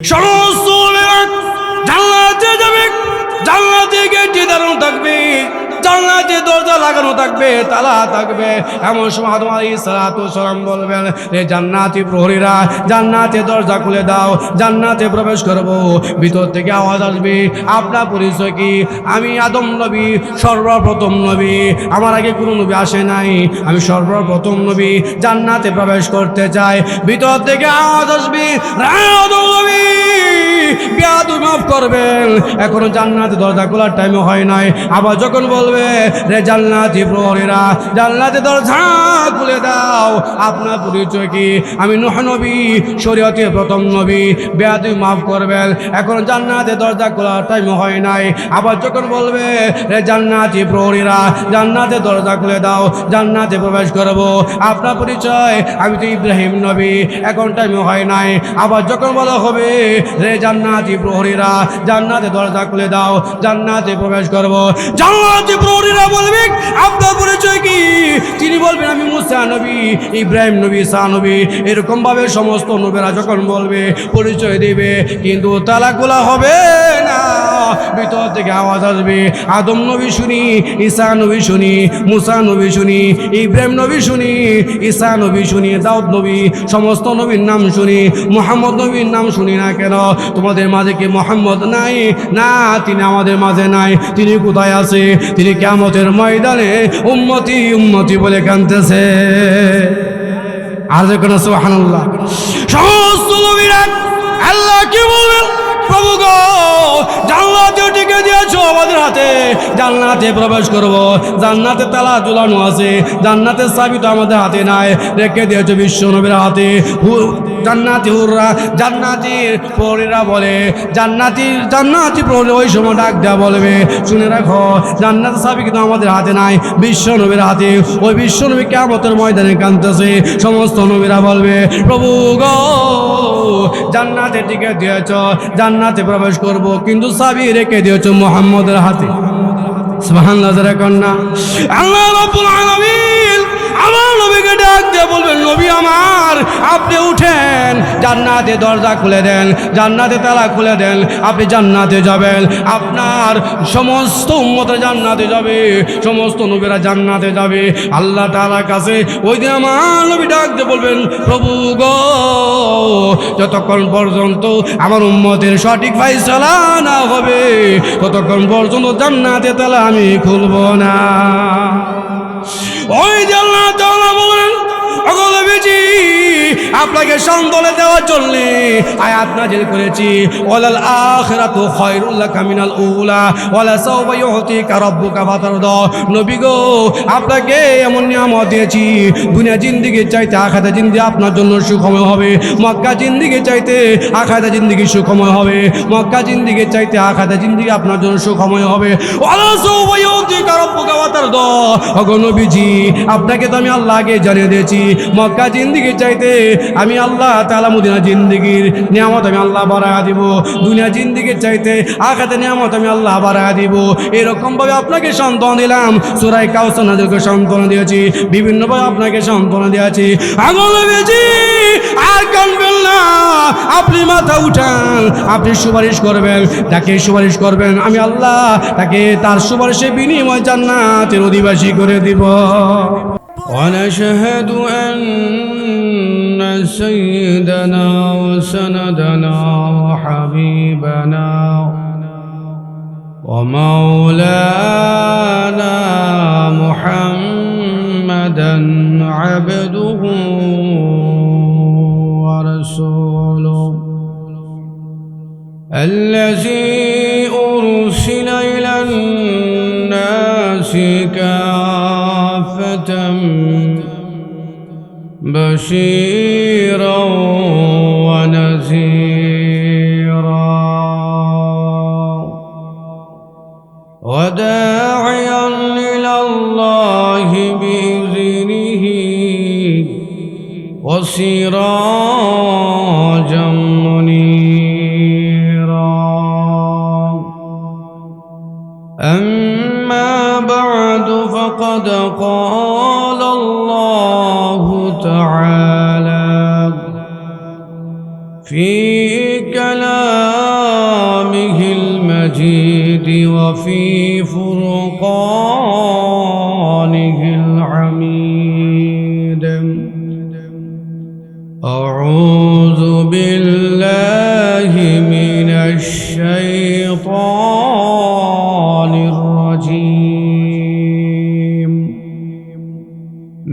সমস্ত জান্নাতে যাবে, জান্নাতে গেটে দাঁড়ানো থাকবে, জান্নাতে দরজা লাগানো থাকবে, তালা থাকবে। এমন সময় আদম আলাইহিস সালাতু ওয়াস সালাম বলবেন, রে জান্নাতি প্রহরীরা, জান্নাতে দরজা খুলে দাও, জান্নাতে প্রবেশ করব। ভিতর থেকে আওয়াজ আসবে, আপনার পরিচয় কি? আমি আদম নবী, সর্বপ্রথম নবী, আমার আগে কোনো নবী আসে নাই, আমি সর্বপ্রথম নবী, জান্নাতে প্রবেশ করতে চাই। ভিতর থেকে আওয়াজ আসবে, আদম নবী বেয়াদবি মাফ করবেন, এখনো জান্নাতে দরজা খোলার টাইম হয় নাই। আবার যখন বলবে, রে জান্নাতি প্রহরীরা, জান্নাতে দরজা খুলে দাও, আপনার পরিচয় কি? আমি নূহ নবী, শরীয়তের প্রথম নবী, বেয়াদবি মাফ করবেন, এখনো জান্নাতে দরজা খোলার টাইম হয় নাই। আবার যখন বলবে, রে জান্নাতি প্রহরীরা, জান্নাতে দরজা খুলে দাও, জান্নাতে প্রবেশ করব, আপনার পরিচয়? আমি তো ইব্রাহিম নবী, এখন টাইম হয় নাই। আবার যখন বলা হবে, রে জান্নাতি প্রহরীরা, জান্নাতে দরজা খুলে দাও, জান্নাতে প্রবেশ করব, জান্নাতি প্রহরীরা বলবে, আপনার পরিচয় কি? তিনি বলবেন, আমি মুসা নবী, ইব্রাহিম নবী, ঈসা নবী। এরকম ভাবে সমস্ত নবীরা যখন বলবে, পরিচয় দিবে, কিন্তু তালা খোলা হবে না। ভিতর থেকে আওয়াজ আসবে, আদম নবী শুনি, ঈসা নবী শুনি, মুসা নবী শুনি, ইব্রাহিম নবী শুনি, ঈসা নবী শুনি, দাউদ নবী, সমস্ত নবীর নাম শুনি, মুহাম্মদ নবীর নাম শুনি না কেন? তোমাদের মাঝে কি মুহাম্মদ নাই? না, তিনি আমাদের মাঝে নাই। তিনি কোথায় আছে? তিনি কিয়ামতের ময়দানে উম্মতি উম্মতি বলে কাঁদতেছে। আর কোন সুবহানাল্লাহ। সমস্ত নবীরা আল্লাহ কি বলবেন, প্রভু গো, জান্নাতে টিকে দিয়েছো আমাদের হাতে, জান্নাতে প্রবেশ করব, জান্নাতে তালা ঝুলানো আছে, জান্নাতের চাবি তো আমাদের হাতে নাই, রেখে দিয়েছো বিশ্ব নবীর হাতে। জান্নাতি হুররা, জান্নাতির প্রহরীরা বলে, জান্নাতি প্রহরী ওই সময় ডাক দেওয়া বলবে, শুনে রাখো, জান্নাতের চাবি কিন্তু আমাদের হাতে নাই, বিশ্ব নবীর হাতে। ওই বিশ্ব নবী কিয়ামতের ময়দানে কাঁদতেছে। সমস্ত নবীরা বলবে, প্রভু গো, জান্নাতে টিকে দিয়েছ, জান্নাতে প্রবেশ করব, কিন্তু চাবি রেখে দিয়েছো মুহাম্মদের হাতে। সুবহানাল্লাহ, যারা কন্যা আল্লাহ রাব্বুল আলামিন আমার নবীকে ডাক দিয়ে বলবেন, নবী আমার, আপনি উঠেন, জান্নাতে দরজা খুলে দেন, জান্নাতে তালা খুলে দেন, আপনি জান্নাতে যাবেন, আপনার সমস্ত উম্মতরা জান্নাতে যাবে, সমস্ত নবীরা জান্নাতে যাবে। আল্লাহ তাআলার কাছে ওই দিন আমার নবী ডাক দিয়ে বলবেন, প্রভু গো, যতক্ষণ পর্যন্ত আমার উম্মতের সঠিক ফায়সালা না হবে, ততক্ষণ পর্যন্ত জান্নাতে তালা আমি খুলব না। ওই আল্লাহ তাআলা বলেন, ওগো নবীজি, আপনাকে সান্ত্বনা দেওয়ার জন্য আয়াত নাযিল করেছি, ওয়ালাল আখিরাতু খায়রুল লাকা মিনাল উলা ওয়ালা সাওফা ইউতিকা রাব্বুকা ফাতারদা। নবী গো, আপনাকে এমন নিয়ামত দিয়েছি, দুনিয়া জিন্দেগির চাইতে আখিরাতের জিন্দেগি আপনার জন্য সুখময় হবে, মক্কা জিন্দেগির চাইতে আখিরাতের জিন্দেগি সুখময় হবে, মক্কা জিন্দেগির চাইতে আখিরাতের জিন্দেগি আপনার জন্য সুখময় হবে। ওয়ালা সাওফা ইউতিকা রাব্বুকা ফাতারদা। ওগো নবীজি, আপনাকে তো আমি আল্লাহ আগে জানিয়ে দিয়েছি, মক্কা জিন্দেগির চাইতে আমি আল্লাহ তাআলা মদিনা জিন্দেগির নিয়ামত আমি আল্লাহ বাড়ায়া দিব, দুনিয়া জিন্দেগির চাইতে আখিরাতের নিয়ামত আমি আল্লাহ বাড়ায়া দিব। এরকম ভাবে আপনাকে সান্ত্বনা দিলাম, সূরা কাউসার নাযিলকে সান্ত্বনা দিয়েছি, বিভিন্ন ভাবে আপনাকে সান্ত্বনা দিয়েছি। আগল নবীজি, আর কাঁদবেন না, আপনি মাথা উঠান, আপনি সুপারিশ করবেন, তাকে সুপারিশ করবেন, আমি আল্লাহ তাকে তার সুপারিশের বিনিময়ে জান্নাতের অধিবাসী করে দিব। ونشهد أن سيدنا وسندنا وحبيبنا ومولانا محمدا عبده ورسوله الذي أرسل إلى الناس كافة بشيرا ونذيرا وداعيا إلى الله بإذنه وسراجا منيرا. أما بعد، فقد قال الله تعالى في كلام المجيد وفي فرقانه الحميد أعوذ بالله من الشيطان الرجيم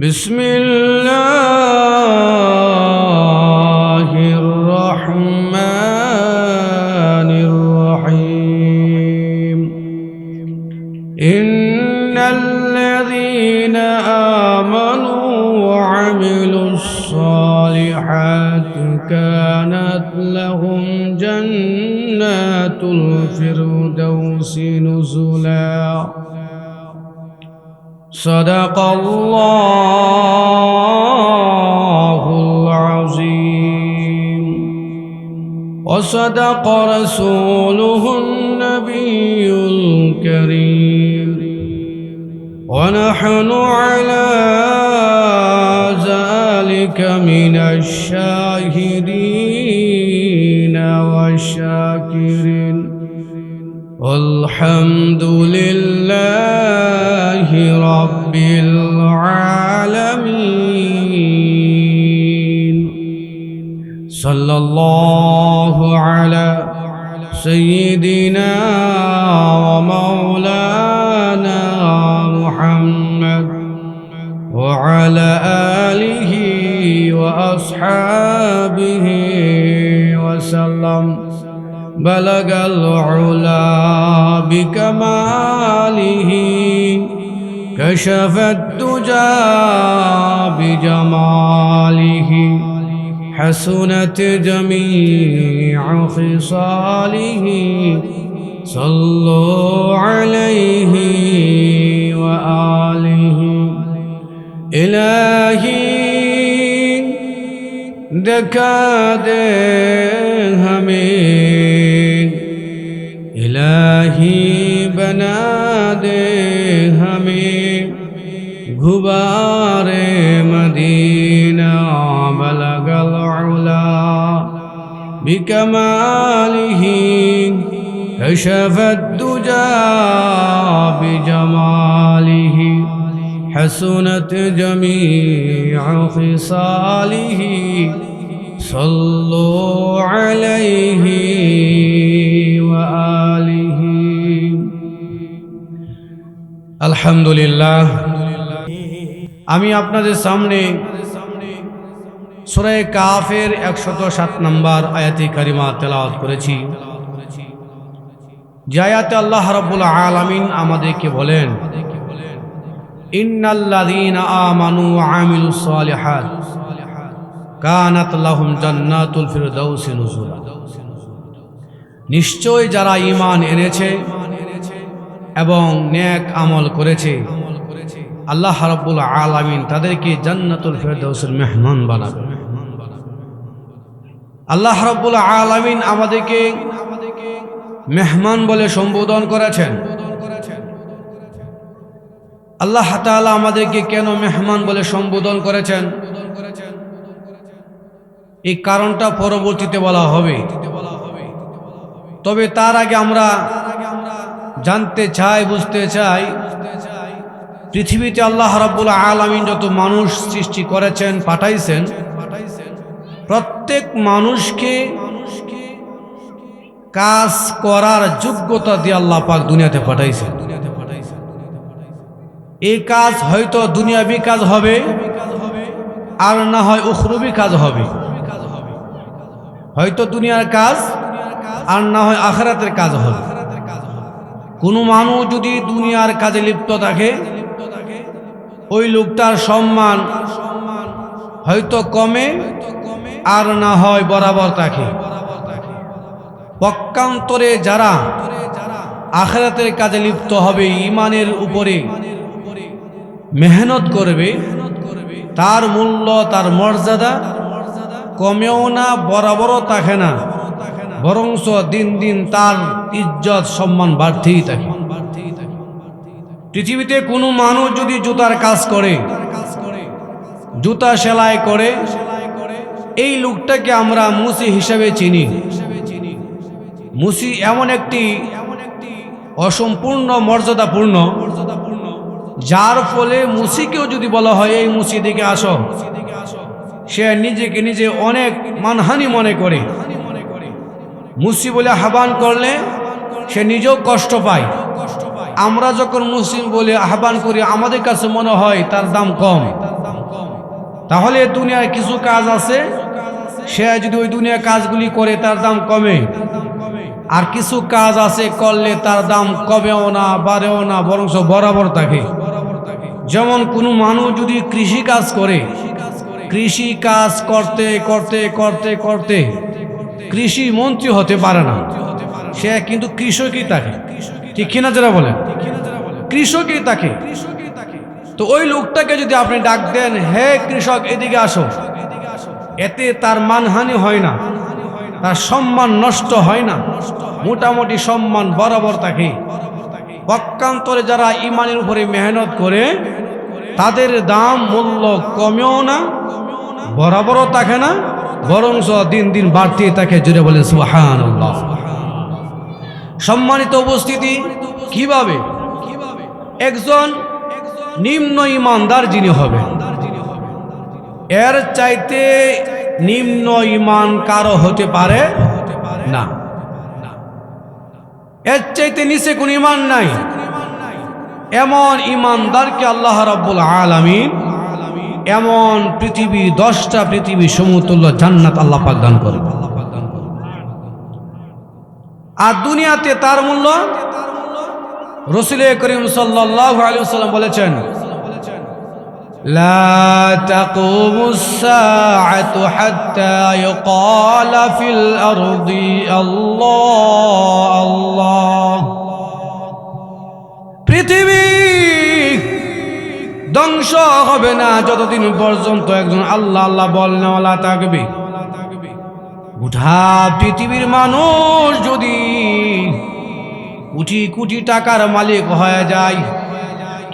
بسم الله الرحمن الرحيم إن الذين آمنوا وعملوا الصالحات كانت لهم جنات الفردوس نزلا صدق الله العظيم وصدق رسوله النبي الكريم ونحن على ذلك من الشاهدين والشاكرين والحمد لله رب العالمين صلى الله على سيدنا ومولانا محمد وعلى آله وأصحابه وسلم بلغ العلا بكماله كشف الدجى بجماله حسنت جميع خصاله صلوا عليه وآله إلهي دکھا دے ہمیں الہی بنا دے ہمیں غبار مدینہ بلغ العلا بکمالہ کشف الدجى بجمالہ حسنت جميع خصاله صلوا عليه وآله الحمد لله আমি আপনাদের সামনে সূরা কাফের 107 নম্বর আয়াতে কারিমা তেলাওয়াত করেছি। যে আয়াতে আল্লাহ রাব্বুল আলামিন আমাদেরকে বলেন ইন্নাল্লাযীনা আমানু ওয়া আমিলুস সালিহাত কানাত লাহুম জান্নাতুল ফিরদাউসি নুজুলা। নিশ্চয় যারা ঈমান এনেছে এবং নেক আমল করেছে আল্লাহ রাব্বুল আলামিন তাদেরকে জান্নাতুল ফিরদাউসের মেহমান বানাবেন। আল্লাহ রাব্বুল আলামিন আমাদেরকে মেহমান বলে সম্বোধন করেছেন। আল্লাহ তাআলা আমাদেরকে কেন মেহমান বলে সম্বোধন করেছেন এই কারণটা পরবর্তীতে বলা হবে। তবে তার আগে আমরা জানতে চাই, বুঝতে চাই, পৃথিবীতে আল্লাহ রাব্বুল আলামিন যত মানুষ সৃষ্টি করেছেন, পাঠাইছেন, প্রত্যেক মানুষকে কাজ করার যোগ্যতা দিয়ে আল্লাহ পাক দুনিয়াতে পাঠাইছেন। এই কাজ হয়তো দুনিয়াবি কাজ হবে আর না হয় উখরবি কাজ হবে। হয়তো দুনিয়ার কাজ আর না হয় আখিরাতের কাজ হবে। কোনো মানুষ যদি দুনিয়ার কাজে লিপ্ত থাকে ওই লোকটার সম্মান হয়তো কমে আর না হয় বরাবর থাকে। পক্ষান্তরে যারা আখিরাতের কাজে লিপ্ত হবে, ঈমানের উপরে মেহনত করবে, তার মূল্য, তার মর্যাদা কমেও না বরাবরও থাকে না, বরঞ্চ দিন দিন তার ইজ্জত সম্মান বাড়তেই থাকে। পৃথিবীতে কোনো মানুষ যদি জুতার কাজ করে, জুতা সেলাই করে, এই লোকটাকে আমরা মুসি হিসাবে চিনি। মুসি এমন একটি অসম্পূর্ণ মর্যাদাপূর্ণ, যার ফলে মুসিকেও যদি বলা হয় এই মুসি দিকে আসো, সে নিজেকে নিজে অনেক মানহানি মনে করে। মুসি বলে আহ্বান করলে সে নিজেও কষ্ট পায়। আমরা যখন মুসলিম বলে আহ্বান করি আমাদের কাছে মনে হয় তার দাম কম। তাহলে দুনিয়ার কিছু কাজ আছে, সে যদি ওই দুনিয়ার কাজগুলি করে তার দাম কমে, আর কিছু কাজ আছে করলে তার দাম কমেও না বাড়েও না, বরং বরাবর থাকে। যেমন কোনো মানুষ যদি কৃষি কাজ করে, কৃষি কাজ করতে করতে করতে করতে কৃষি মন্ত্রী হতে পারে না, সে কিন্তু কৃষকই থাকে, ঠিক কিনা যারা বলেন, কৃষকই থাকে। তো ওই লোকটাকে যদি আপনি ডাক দেন, হে কৃষক এদিকে আসো, এতে তার মানহানি হয় না, তার সম্মান নষ্ট হয় না, মোটামুটি সম্মান বরাবর থাকে। পক্ষান্তরে যারা ইমানের উপরে মেহনত করে তাদের দাম মূল্য কমেও না বরাবরও থাকে না, বরং দিন দিন বাড়তেই থাকে। জুড়ে বলে সুবহানাল্লাহ। সম্মানিত উপস্থিতি, কিভাবে একজন নিম্ন ইমানদার যিনি হবে, এর চাইতে নিম্ন ইমান কারো হতে পারে না, এর চাইতে নিচে কোন ইমান নাই। এমন ইমানদারকে আল্লাহ রাব্বুল আলামিন এমন পৃথিবী 10টা পৃথিবী সমতুল্য জান্নাত আল্লাহ পাক দান করে। আর দুনিয়াতে তার মূল্য রাসূল করিম সাল্লাল্লাহু আলাইহি ওয়াসাল্লাম বলেছেন, লা তাকুমুস সাআতু হাত্তা ইউকালা ফিল আরদি আল্লাহ আল্লাহ। পৃথিবী ধ্বংস হবে না যতদিন পর্যন্ত একজন আল্লাহ আল্লাহ বলনেওয়ালা থাকবে। গোটা পৃথিবীর মানুষ যদি কোটি কোটি টাকার মালিক হয়ে যায়,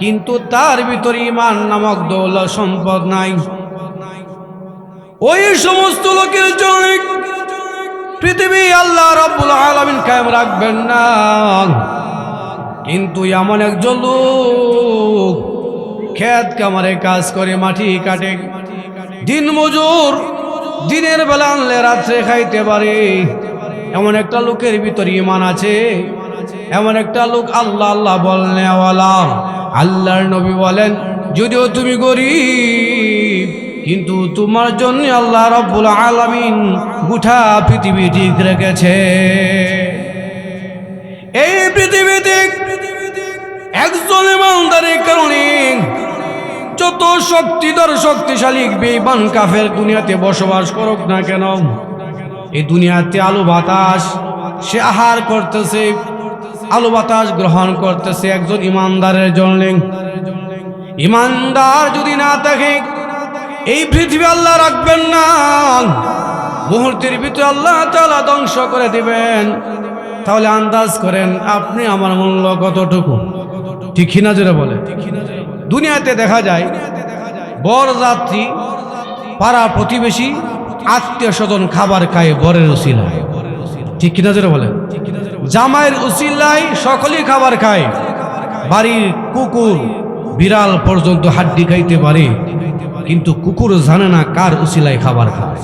কিন্তু তার ভিতরে ঈমান নামক দৌলত সম্পদ নাই, ওই সমস্ত লোকের জন্য পৃথিবী আল্লাহ রাব্বুল আলামিন কায়েম রাখবেন না। কিন্তু এমন একজন লোক ক্ষেত কামারে কাজ করে, মাটি কাটে, দিন মজুর, দিনের বেলা আনলে রাত্রে খাইতে পারে, এমন একটা লোকের ভিতরে ঈমান আছে। এমন একটা লোক আল্লাহ আল্লাহ বলনেওয়ালা। আল্লাহর নবী বলেন, যদিও তুমি গরীব, কিন্তু তোমার জন্য আল্লাহ রাব্বুল আলামিন গোটা পৃথিবী ঠিক রেখেছে। এই পৃথিবীতে একজন ইমানদারের কারণে যত শক্তিধর শক্তিশালী বেঈমান কাফের দুনিয়াতে বসবাস করুক না কেন, এই দুনিয়াতে আলো বাতাস সে আহার করতেছে, আলো বাতাস গ্রহণ করতেছে একজন ইমানদারের জন্য। ইমানদার যদি না থাকে এই পৃথিবী আল্লাহ রাখবেন না, মুহূর্তের ভিতরে আল্লাহ তাআলা ধ্বংস করে দিবেন। তাহলে আন্দাজ করেন আপনি আমার মূল্য কতটুকু, ঠিক কিনা জোরে বলে। দুনিয়াতে দেখা যায় বরযাত্রী, পাড়া প্রতিবেশী, আত্মীয় স্বজন খাবার খায় বরের উসিলায়, ঠিক কিনা জোরে বলে। জামাইয়ের উসিলায় সকলেই খাবার খায়, বাড়ির কুকুর বিড়াল পর্যন্ত হাড্ডি খাইতে পারে, কিন্তু কুকুর জানে না কার উসিলায় খাবার খায়।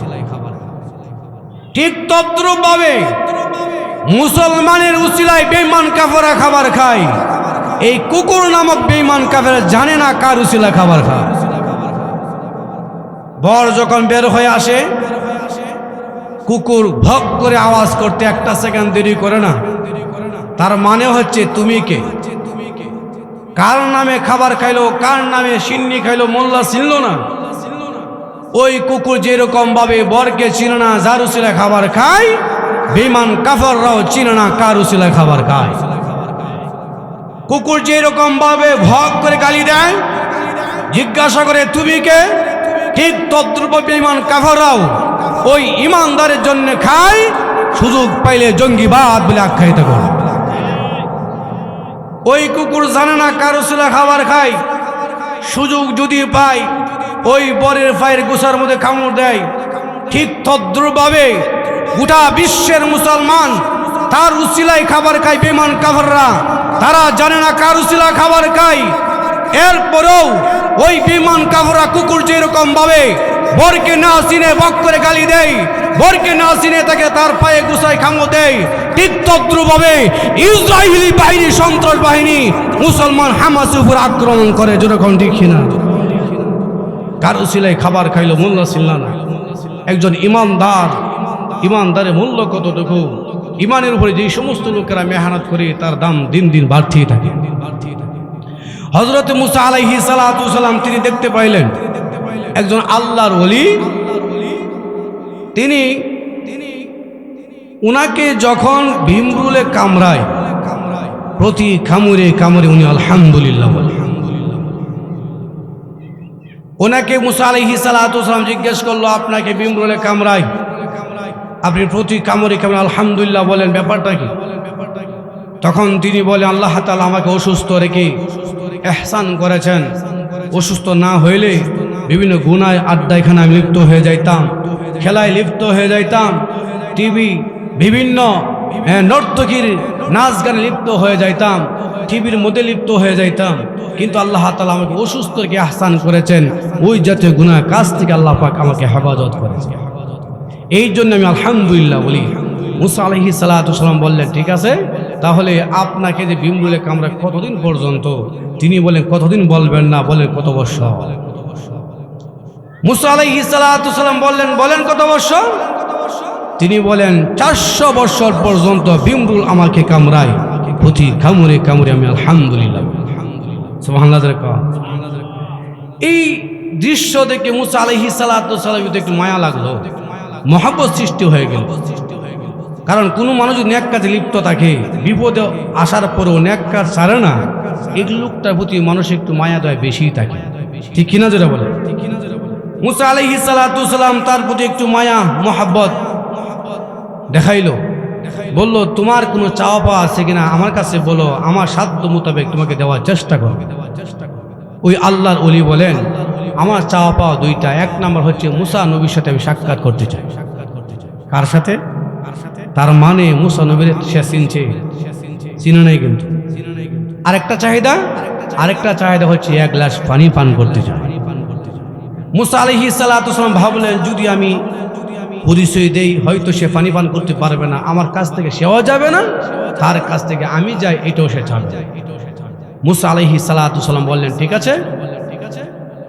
ঠিক তদ্রূপ ভাবে মুসলমানের উসিলায় বেঈমান কাফেররা খাবার খায়, এই কুকুর নামক বেঈমান কাফেররা জানে না কার উসিলায় খাবার খায়। বর যখন বের হয়ে আসে, কুকুর ভক করে আওয়াজ করতে একটা সেকেন্ড দেরি করে না, তার মানে হচ্ছে তুমি কে, কার নামে খাবার খাইলো, কার নামে সিন্নি খাইলো, মোল্লা চিনল না। ওই কুকুর যেরকম ভাবে বরকে চিনে না যার উসিলায় খাবার খায়, বেঈমান কাফেররাও চিনে না কার উসিলায় খাবার খায়। কুকুর যেরকম ভাবে ভক করে গালি দেয়, জিজ্ঞাসা করে তুমি কে, ঠিক তদ্রূপ বেঈমান কাফেররাও ওই ইমানদারের জন্য খায়, সুযোগ পাইলে জঙ্গিবাদ বলে আখ্যায়িত করে। ওই কুকুর জানে না কার উসিলায় খাবার খায়, সুযোগ যদি পায় ওই বরের পায়ের গোছার মধ্যে কামড় দেয়। ঠিক তদ্রূপভাবে গোটা বিশ্বের মুসলমান তার উসিলায় খাবার খায় বেঈমান কাফেররা, তারা জানে না কার উসিলা খাবার খায়। এরপরেও ওই বিমান কাফেররা কুকুর যেরকম ভাবে বরকে না চিনে বক করে গালি দেয়, বরকে না চিনে তাকে তার পায়ে গুছায় খামো দেয়, ঠিক তদ্রুপভাবে ইসরায়েলি বাহিনী, সন্ত্রাস বাহিনী মুসলমান হামাসের উপর আক্রমণ করে। যেরকম ঠিক কিনা? কারো সিলাই খাবার খাইলো, মূল্য ছিল না। একজন ইমানদারের মূল্য কতটুকু? ইমানের উপরে যে সমস্ত লোকেরা মেহনত করে তার দাম দিন দিন বাড়তেই থাকে। হযরত মুসা আলাইহিস সালাতু সালাম তিনি দেখতে পাইলেন একজন আল্লাহর ওলি, তিনি উনাকে যখন ভীমরুলে কামড়ায়, প্রতি কামড়ে কামড়ে উনি আলহামদুলিল্লাহ বলেন। ওনাকে মুসা আলাইহিস সালাতু সালাম জিজ্ঞেস করলো, আপনাকে ভীমরুলে কামড়ায়, আপনি প্রতি কামড়ে কামড়ে আলহামদুলিল্লাহ বলেন, ব্যাপারটা কি? তখন তিনি বলে, আল্লাহ তাআলা আমাকে অসুস্থ রেখে ইহসান করেছেন। অসুস্থ না হইলে বিভিন্ন গুনায় আড্ডায়খানা আমি লিপ্ত হয়ে যাইতাম, খেলায় লিপ্ত হয়ে যাইতাম, টিভি বিভিন্ন নর্তকীর নাচ গানে লিপ্ত হয়ে যাইতাম, টিভির মধ্যে লিপ্ত হয়ে যাইতাম। কিন্তু আল্লাহ তাআলা আমাকে অসুস্থ রেখে ইহসান করেছেন, ওই জাতীয় গুনাহ কাজ থেকে আল্লাহ পাক আমাকে হেফাজত করেছেন। এই জন্য আমি আলহামদুলিল্লাহ বলি। মুসা আলাইহিস সালাতু সালাম বললেন, ঠিক আছে, তাহলে আপনাকে যে ভীমরুলে কামড়ায় কতদিন পর্যন্ত? তিনি বলেন, কতদিন বলবেন না, বলেন কত বছর? মুসা আলাইহিস সালাতু সালাম বললেন, বলেন কত বছর? তিনি বলেন 400 বছর পর্যন্ত ভীমরুল আমাকে কামড়ায়, প্রতি কামড়ে কামড়ে আমি আলহামদুলিল্লাহ। সুবহানাল্লাহ। এই দৃশ্য দেখে মুসা আলাইহিস সালাতু সালাম একটু মায়া লাগলো, মহব্বত সৃষ্টি হয়ে গেল। কারণ কোনো মানুষ নেক কাজে লিপ্ত থাকে, বিপদে আসার পরেও নেক কাজ ছাড়ে না, এই লোকটার প্রতি মানুষ একটু মায়া দয়া বেশি থাকে। ঠিক কিনা যেটা বলে? মুসা আলাইহিস সালাতু সালাম তার প্রতি একটু মায়া মহব্বত দেখাইলো, বলল, তোমার কোনো চাওয়া পাওয়া আছে কিনা আমার কাছে বলো, আমার সাধ্য মোতাবেক তোমাকে দেওয়ার চেষ্টা করো। ওই আল্লাহর ওলি বলেন, আমার চাওয়া পাওয়া দুইটা। এক নাম্বার হচ্ছে মুসা নবীর সাথে আমি সাক্ষাৎ করতে চাই। কার সাথে? তার মানে মুসা নবীর সে চিনছে, চিনে নাই কিন্তু। আরেকটা চাহিদা হচ্ছে 1 গ্লাস পানি পান করতে চাই। মুসা আলাইহিস সালাতু সালাম ভাবলেন, যদি আমি পরিচয় দেই হয়তো সে পানি পান করতে পারবে না, আমার কাছ থেকে সেও যাবে না, তার কাছ থেকে আমি যাই এটাও সে ছাড়বে। মুসা আলাইহিস সালাতু সালাম বললেন, ঠিক আছে,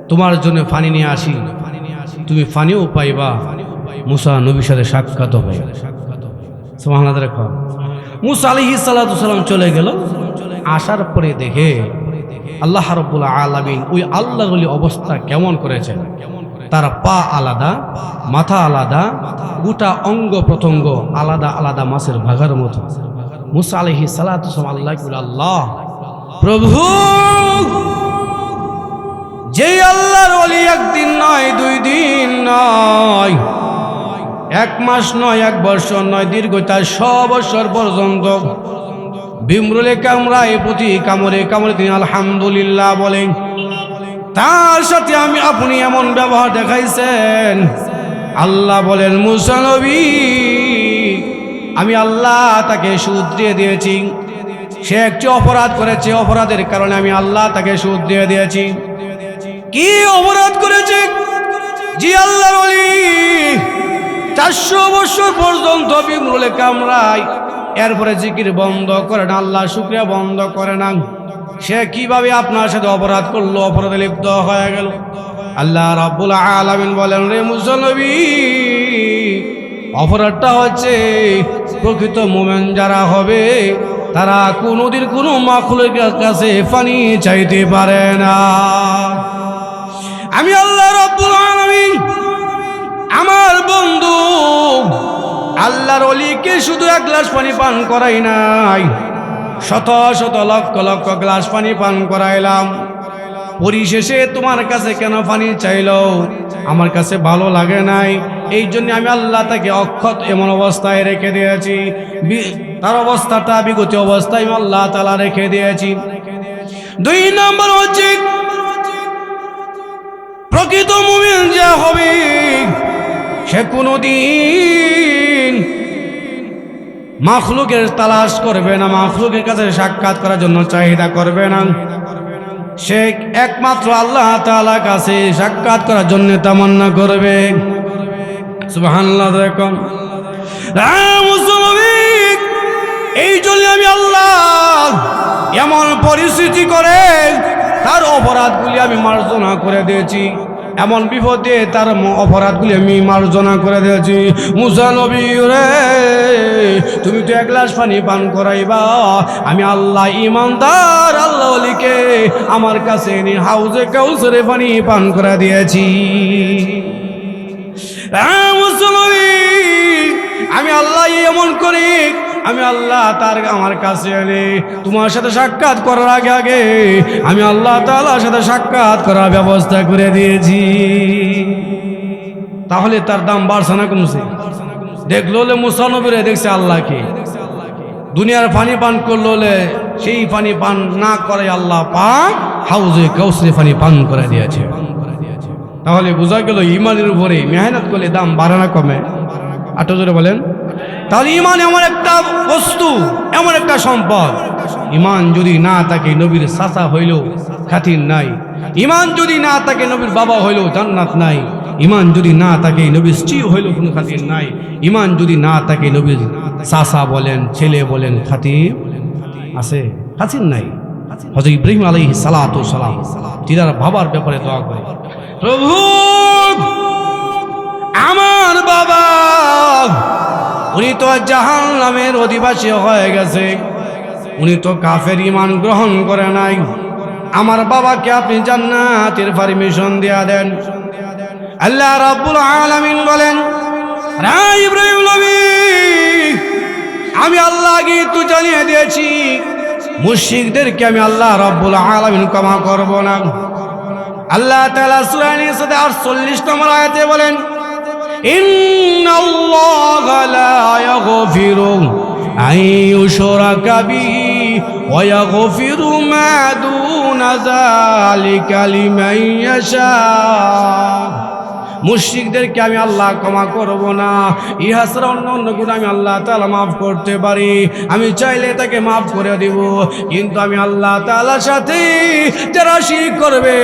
তোমার জন্য পানি নিয়ে আসি, তুমি পানিও পাইবা, মুসা নবীর সাথে সাক্ষাৎ হবে। সুবহানাল্লাহ। মুসা আলাইহিস সালাতু সালাম চলে গেল। আসার পরে দেখে আল্লাহ রাব্বুল আলামিন ওই আল্লাহর ওলি অবস্থা কেমন করেছেন। তার পা আলাদা, মাথা আলাদা, গোটা অঙ্গ প্রত্যঙ্গ আলাদা আলাদা মাছের ভাগার মতো। মুসা আলাইহিস সালাতু সালাম আল্লাহকে বলে, আল্লাহ প্রভু, যে আল্লাহর ওলি একদিন নয়, 2 দিন নয়, 1 মাস নয়, 1 বছর নয়, দীর্ঘ 400 বছর পর্যন্ত ভীমরুলে কামড়ায়, প্রতি কামড়ে কামড়ে তিনি আলহামদুলিল্লাহ বলেন, তার সাথে আপনি এমন ব্যবহার দেখাইছেন। আল্লাহ বলেন, মুসা নবী, আমি আল্লাহ তাকে শুধরিয়ে দিয়েছি। সে একটি অপরাধ করেছে, অপরাধের কারণে আমি আল্লাহ তাকে শুধরিয়ে দিয়েছি। কি অপরাধ করেছে? জি আল্লাহর ওলি 400 বছর পর্যন্ত ভীমরুলে কামড়ায়, এরপরে জিকির বন্ধ করে না, আল্লাহ শুকরিয়া বন্ধ করে না। সে কিভাবে আপনার সাথে অপরাধ করলো, অপরাধে লিপ্ত হয়ে গেল? আল্লাহ রাব্বুল আলামিন বলেন, রে মুসা নবী, অপরাধটা হচ্ছে প্রকৃত মুমিন যারা হবে তারা কোনোদিন কোনো মাখলুকের কাছে পানি চাইতে পারে না। আমি আল্লাহ রাব্বুল আলামিন আমার বন্ধু আল্লাহর ওলিকে শুধু 1 গ্লাস পানি পান করাই নাই, শত শত লক্ষ লক্ষ গ্লাস পানি পান করাইলাম। পরিশেষে তোমার কাছে কেন পানি চাইলো? আমার কাছে ভালো লাগে নাই, এই জন্য আমি আল্লাহ তাকে অক্ষত এমন অবস্থায় রেখে দিয়েছি, তার অবস্থাটা বিগত অবস্থায় আমি আল্লাহ তাআলা রেখে দিয়েছি। 2 নম্বর হচ্ছে প্রকৃত মুমিন যে হবে সে কোনোদিন মাখলুকের তালাশ করবে না, মাখলুকের কাছে সাক্ষাৎ করার জন্য চাহিদা করবে না, সে একমাত্র আল্লাহ তাআলার কাছে সাক্ষাৎ করার জন্য তামান্না করবে। সুবহানাল্লাহ। দেখুন মুসলমান, এই জন্য আমি আল্লাহ এমন পরিস্থিতি করে তার অপরাধগুলি আমি মার্জনা করে দিয়েছি, এমন বিপদে তার অপরাধগুলি আমি মার্জনা করে দিয়েছি। মুসা নবী রে, তুমি তো এক গ্লাস পানি পান করাইবা, আমি আল্লাহ ইমানদার আল্লাহ ওলিকে আমার কাছে এনে হাউজে কাউসারে পানি পান করে দিয়েছি। আমি আল্লাহ এমন করি, আমি আল্লাহ তার আমার কাছে এনে তোমার সাথে সাক্ষাৎ করার আগে আগে আমি আল্লাহ তাআলার সাথে সাক্ষাৎ করার ব্যবস্থা করে দিয়েছি। তাহলে তার দাম বাড়ছে না কমছে? দেখলো মুসা নবীরে দেখছে আল্লাহকে, দুনিয়ার পানি পান করলো, সেই পানি পান না করে আল্লাহ পাক হাউজে কাউসারে পানি পান করে দিয়েছে। তাহলে বোঝা গেল ইমানের উপরে মেহনত করলে দাম বাড়ে না কমে? আটো জোরে বলেন। তাহলে ইমান এমন একটা বস্তু, এমন একটা সম্পদ, ইমান যদি না থাকে নবীর চাচা হইল খাতির নাই, ইমান যদি না থাকে নবীর বাবা হইল জান্নাত নাই, ইমান যদি না থাকে নবীর স্ত্রী হইল কোনো খাতির নাই, ইমান যদি না থাকে নবীর চাচা বলেন ছেলে বলেন খাতির আছে? খাতির নাই। হযরত ইব্রাহিম আলাইহিস সালাতু ওয়াস সালাম তিনার বাবার ব্যাপারে দোয়া করে, প্রভু আমার বাবা উনি তো জাহান্নামের অধিবাসী হয়ে গেছে, উনি তো কাফের, ইমান গ্রহণ করে নাই, আমার বাবাকে আপনি জান্নাতের পারমিশন দিয়া দেন। আল্লাহ রাব্বুল আলামিন বলেন, রা ইব্রাহিম নবী, আমি আল্লাহ আগে তো জানিয়ে দিয়েছি মুশরিকদেরকে আমি আল্লাহ রাব্বুল আলামিন ক্ষমা করব না। আল্লাহ তাআলা সূরা নিসা 48 নম্বর আয়াতে বলেন, ইন্নাল্লাহা লা ইয়াগফিরু আন ইউশরাকা বিহি ওয়া ইয়াগফিরু মা দুনা যালিকা লিমান ইয়াশা। মুশরিকদেরকে আমি আল্লাহ ক্ষমা করব না, ইহা ছাড়া অন্য অন্য গুনাহ আমি আল্লাহ তাআলা মাফ করতে পারি, আমি চাইলে তাকে মাফ করে দিব, কিন্তু আমি আল্লাহ তাআলার সাথে যারা শিরক করবে,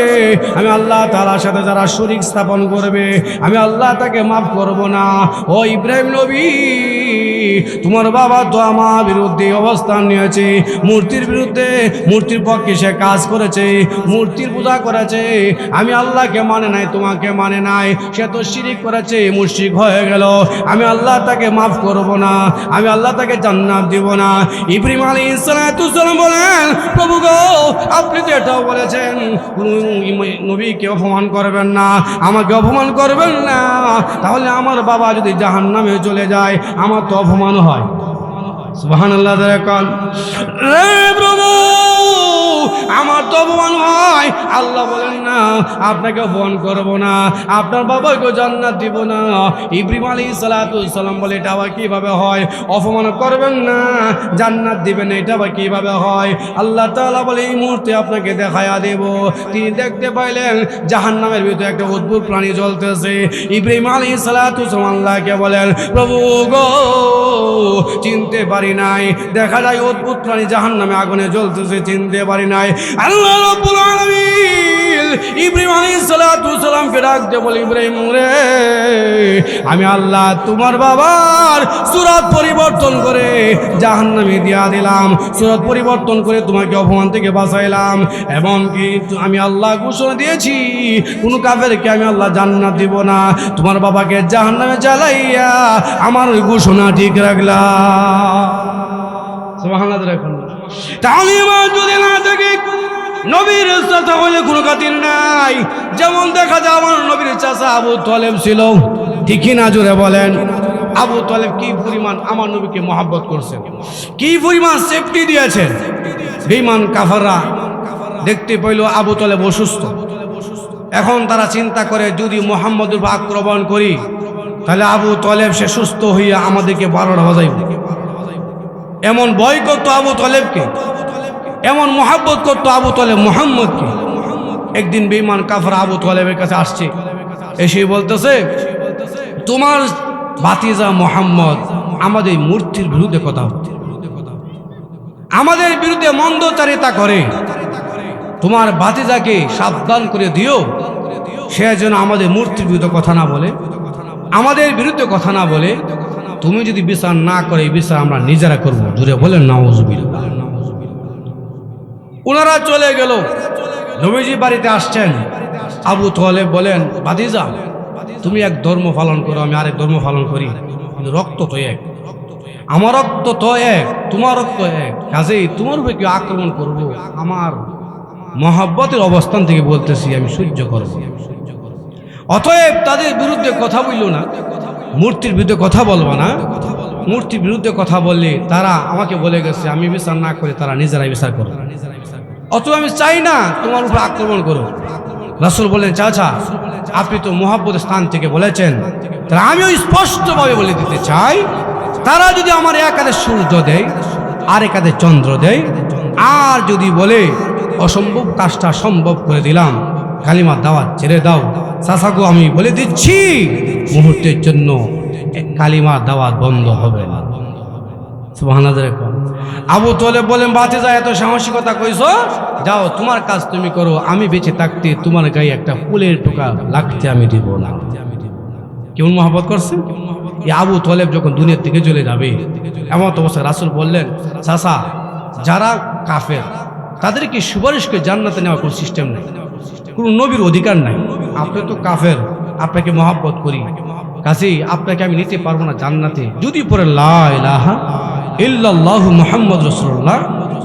আমি আল্লাহ তাআলার সাথে যারা শরীক স্থাপন করবে, আমি আল্লাহ তাকে মাফ করব না। ও ইব্রাহিম নবী, তোমার বাবা তো আমার বিরুদ্ধে অবস্থান নিয়েছে, মূর্তির বিরুদ্ধে, মূর্তির পক্ষে সে কাজ করেছে, মূর্তির পূজা করেছে, আমি আল্লাহকে মানে নাই, তোমাকে মানে নাই, সে তো শিরক করেছে, মুশরিক হয়ে গেল, আমি আল্লাহ তাকে মাফ করব না, আমি আল্লাহ তাকে জান্নাত দিব না। ইব্রাহিম আলাইহিস সালাতু ওয়াস সালাম বলেন, প্রভু গো, আপনি তো এটাও বলেছেন কোন নবীকে অপমান করবেন না, আমাকে অপমান করবেন না, তাহলে আমার বাবা যদি জাহান্নামে চলে যায় আমার তো অপমান হয়। সুবহানাল্লাহ। দেখুন রে প্রভু, আমার তো অপমান হয়। আল্লাহ বলেন না, আপনাকে অপমান করব না, আপনার বাবাকে জান্নাত দিব না। ইব্রাহিম আলাইহিস সালাতু ওয়াস সালাম বলে, এটা আবার কিভাবে হয়? অপমান করবেন না, জান্নাত দিবেন না, এটা আবার কিভাবে হয়? আল্লাহ তাআলা বলে, এই মুহূর্তে আপনাকে দেখায়া দেব। তিনি দেখতে পাইলেন জাহান্নামের ভিতরে একটা অদ্ভুত প্রাণী জ্বলতেছে। ইব্রাহিম আলাইহিস সালাতু ওয়াস সালাম আল্লাহকে বলেন, প্রভু গো, চিনতে পারি নাই, দেখা যায় অদ্ভুত প্রাণী জাহান্নামে আগুনে জ্বলতেছে, চিনতে পারি নাই। আল্লাহ রাব্বুল আলামিন ইব্রাহিম আলাইহিস সালাতু ওয়াস সালামকে ডাক দিয়ে বলে, ইব্রাহিম রে, আমি আল্লাহ তোমার বাবার সূরত পরিবর্তন করে জাহান্নামে দিয়া দিলাম, সূরত পরিবর্তন করে তোমাকে অপমান থেকে বাঁচাইলাম, এমনকি আমি আল্লাহ ঘোষণা দিয়েছি কোন কাফেরকে আমি আল্লাহ জান্নাত দিব না, তোমার বাবাকে জাহান্নামে জ্বালাইয়া আমার ওই ঘোষণা ঠিক রাখলাম। সুবহানাল্লাহ। দেখুন তাহলে ইমান যদি না থাকে, নবীর চাচা হইলে কোনো খাতির নাই। যেমন দেখা যায় আমার নবীর চাচা আবু তালেব ছিল, ঠিকই না জোরে বলেন? আবু তালেব কি পরিমাণ আমার নবীকে মহব্বত করছেন, কি পরিমাণ সেফটি দিয়েছেন। বেঈমান কাফাররা দেখতে পাইল আবু তালেব অসুস্থ, এখন তারা চিন্তা করে যদি মুহাম্মদের উপর আক্রমণ করি তাহলে আবু তালেব সে সুস্থ হইয়া আমাদেরকে 12টা বাজাইব। এমন ভয় করতো আবু তালেবকে, এমন মহাব্বত করতো আবু তালেব মুহাম্মদকে। একদিন বেঈমান কাফের আবু তালেবের কাছে আসছে, এসে বলতেছে, তোমার ভাতিজা মুহাম্মদ আমাদের মূর্তির বিরুদ্ধে কথা বলে, আমাদের বিরুদ্ধে মন্দচারিতা করে। তোমার ভাতিজাকে সাবধান করে দিও, সে যেন আমাদের মূর্তির বিরুদ্ধে কথা না বলে, আমাদের বিরুদ্ধে কথা না বলে। তুমি যদি বিচার না করে, বিচার আমরা নিজেরা করব। জুড়ে বলেন নাউজুবিল্লাহ। ওনারা চলে গেল, নবীজি বাড়িতে আসছেন। আবু তালেব বলেন, ভাতিজা তুমি এক ধর্ম পালন করো, আমি আরেক ধর্ম পালন করি, কিন্তু রক্ত তো এক, আমার রক্ত তো এক, তোমার রক্ত এক, কাজেই তোমার উপরে কেউ আক্রমণ করব, আমার মহাব্বতের অবস্থান থেকে বলতেছি আমি সহ্য করব। অতএব তাদের বিরুদ্ধে কথা বলল না, মূর্তির বিরুদ্ধে কথা বলবো না। মূর্তির বিরুদ্ধে কথা বললে তারা আমাকে বলে গেছে আমি বিচার না করে তারা নিজেরাই বিচার করো। অত আমি চাই না তোমার উপর আক্রমণ করো। রাসূল বললেন, চাচা আপনি তো মহাব্বতের স্থান থেকে বলেছেন, তারা আমিও স্পষ্টভাবে বলে দিতে চাই, তারা যদি আমার এক হাতে সূর্য দেয় আর এক হাতে চন্দ্র দেয়, আর যদি বলে অসম্ভব কাজটা সম্ভব করে দিলাম, কালিমার দাওয়াত ছেড়ে দাও, চাচাগো আমি বলে দিচ্ছি মুহূর্তের জন্য কালিমার দাওয়াত বন্ধ হবে না। সুবহানাল্লাহ। আবু তালেব বলেন, ভাতিজা এত সাহসিকতা কইছো, যাও তোমার কাজ তুমি করো, আমি বেঁচে থাকতে তোমার গায়ে একটা ফুলের টোকা লাগতে আমি দিব না। কেমন মহব্বত করছে। এই আবু তালেব যখন দুনিয়ার থেকে চলে যাবে, এমন অবস্থায় রাসূল বললেন, চাচা যারা কাফের তাদেরকে সুপারিশ করে জান্নাতে নেওয়ার কোনো সিস্টেম নেই, কোনো নবীর অধিকার নাই। আপনি তো কাফের, আপনাকে মহব্বত করি, কাজেই আপনাকে আমি নিতে পারবো না জান্নাতে। যদি পরে লা ইলাহা ইল্লাল্লাহু মুহাম্মাদুর রাসূলুল্লাহ,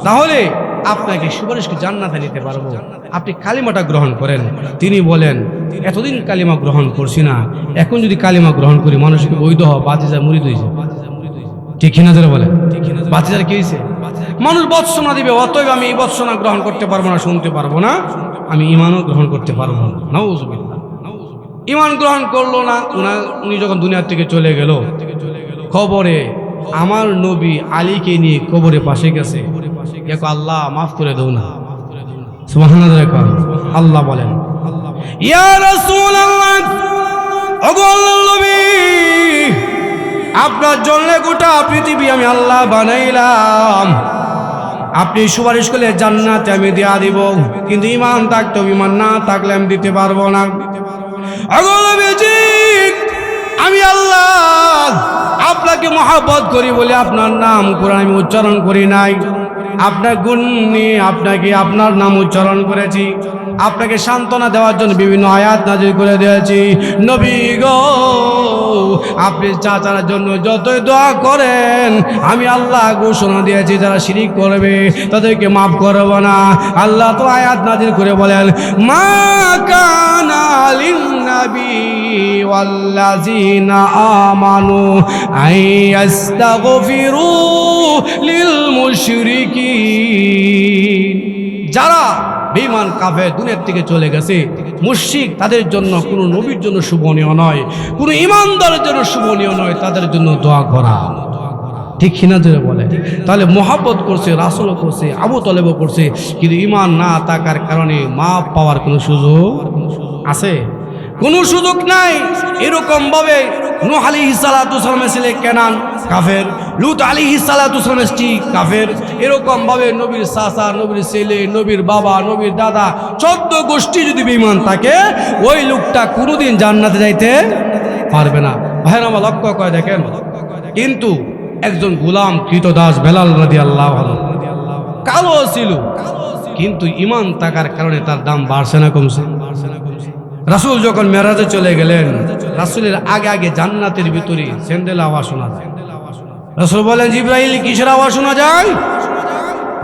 তাহলে আপনাকে সুপারিশ করে জান্নাতে নিতে পারবো, আপনি কালিমাটা গ্রহণ করেন। তিনি বলেন, এতদিন কালিমা গ্রহণ করছি না, এখন যদি কালিমা গ্রহণ করি মানুষকে বৈধ হওয়া, বাতিজা মুরিদ হয়েছে। ঠিক কিনা যারা বলেন, বাতিজার কি হয়েছে? মানুষ বৎসনা দিবে, অতএব আমি এই বৎসনা গ্রহণ করতে পারবো না, শুনতে পারবো না, আমি ইমানও গ্রহণ করতে পারবো না। নাউজুবিল্লাহ। ইমান গ্রহণ করলো না। উনি যখন দুনিয়ার থেকে চলে গেল, কবরে আমার নবী আলীকে নিয়ে কবরে পাশে গেছে, দেখো আল্লাহ মাফ করে দাও না। সুবহানাল্লাহ। আল্লাহ বলেন, ইয়া রাসূলুল্লাহ, ওগো আল্লাহর নবী, আপনার জন্য গোটা পৃথিবী আমি আল্লাহ বানাইলাম, আপনি সুপারিশ করলে জান্নাতে আমি দেয়া দিব, কিন্তু ইমান থাকতে ইমান না থাকলে আমি দিতে পারবো না। আমি আল্লাহ আপনাকে মহব্বত করি বলে আপনার নাম কোরআনে আমি উচ্চারণ করি নাই, আপনার গুণ নিয়ে আপনাকে আপনার নাম উচ্চারণ করেছি, আপনাকে সান্ত্বনা দেওয়ার জন্য বিভিন্ন আয়াত নাযিল করে দিয়েছি। নবী গো, আপনি চাচার জন্য যতই দোয়া করেন আমি আল্লাহ ঘোষণা দিয়েছি যারা শিরিক করবে তাদেরকে মাফ করব না। আল্লাহ তো আয়াত নাযিল করে বলেন, মা কানা লিন-নবী ওয়াল্লাযীনা আমানু আইয়াস্তাগফিরু লিল মুশরিকিন। যারা বেঈমান কাফের দুনিয়ার থেকে চলে গেছে, মুশরিক, তাদের জন্য কোনো নবীর জন্য শুভনীয় নয়, কোনো ঈমানদারের জন্য শুভনীয় নয় তাদের জন্য দোয়া করা। ঠিক কিনা যারা বলে। তাহলে মহব্বত করছে, রাসূলও করছে, আবু তালেবও করছে, কিন্তু ঈমান না থাকার কারণে মাফ পাওয়ার কোনো সুযোগ আছে? কোনো সুযোগ নাই। এরকম ভাবে নূহ আলাইহিস সালাতু ওয়াসালামের ছেলে কেনান কাফের, লূত আলাইহিস সালাতু ওয়াসালামের স্ত্রী কাফের, এরকম ভাবে নবীর চাচা, নবীর ছেলে, নবীর বাবা, নবীর দাদা, 14 গোষ্ঠী যদি বেঈমান থাকে, ওই লোকটা কোনোদিন জান্নাতে যাইতে পারবে না। ভাইরা আমার লক্ষ্য করে দেখেন, কিন্তু একজন গোলাম কৃতদাস বেলাল রাদিয়াল্লাহু আনহু কালো ছিল, কিন্তু ঈমান থাকার কারণে তার দাম বাড়ছে না কমছে? রাসূল যখন মেরাজে চলে গেলেন, রাসূলের আগে আগে জান্নাতের ভিতরে স্যান্ডেল আওয়াজ শোনা যায়। রাসূল বলেন, জিবরাইল কিসের আওয়াজ শোনা যায়?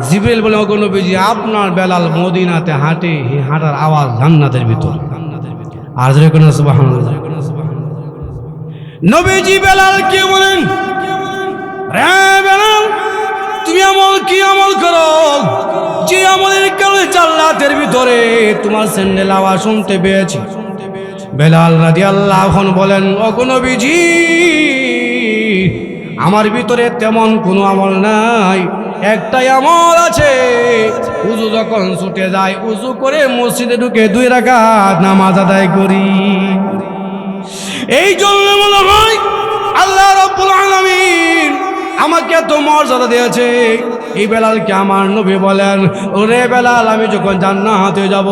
জিবরাইল বলে, ওগো নবীজি, আপনার বেলাল মদিনাতে হাঁটে, হাঁটার আওয়াজ জান্নাতের ভিতরে। আর জোরে কোন সুবহানাল্লাহ। নবীজি বেলালকে বলেন, রে বেলাল, তুমি কি আমল করো যে আমলের কারণে জান্নাতের ভিতরে তোমার স্যান্ডেল আওয়াজ শুনতে পেয়েছি? বেলাল রাদিয়াল্লাহু আনহু বলেন, ওগো নবীজি, আমার ভিতরে তেমন কোনো আমল নাই, একটাই আমল আছে, উযু যখন ছুটে যায় উযু করে মসজিদে ঢুকে 2 রাকাত নামাজ আদায় করি। এই জন্য মনে হয় আল্লাহ রাব্বুল আলামিন আমাকে এত মর্যাদা দিয়েছে। এই বেলালকে আমার নবী বলেন, ওরে বেলাল, আমি যখন জান্নাতে যাব,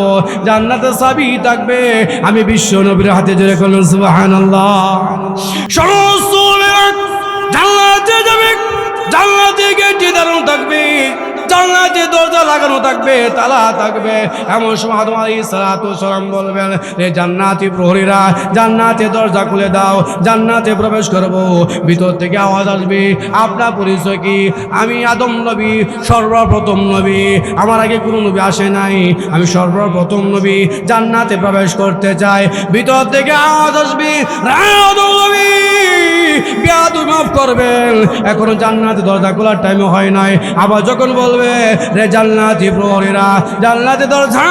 জান্নাতের চাবি থাকবে আমি বিশ্ব নবীর হাতে। জোরে বলুন সুবহানাল্লাহ। সমস্ত জান্নাতে যাবে, জান্নাতে গেটে দাঁড়ানো থাকবে, জান্নাতে দরজা লাগানো থাকবে, তালা থাকবে। এমন সময় আদম আলাইহিস সালাতু ওয়াস সালাম বলবেন, রে জান্নাতি প্রহরীরা, জান্নাতে দরজা খুলে দাও, জান্নাতে প্রবেশ করব। ভিতর থেকে আওয়াজ আসবে, আপনার পরিচয় কি? আমি আদম নবী, সর্বপ্রথম নবী, আমার আগে কোনো নবী আসে নাই, আমি সর্বপ্রথম নবী, জান্নাতে প্রবেশ করতে চাই। ভিতর থেকে আওয়াজ আসবে, আদম নবী বেয়াদবি মাফ করবেন, এখনো জান্নাতে দরজা খোলার টাইম হয় নাই। আবার যখন বলবে, রে জান্নাতি প্রহরীরা, জান্নাতে দরজা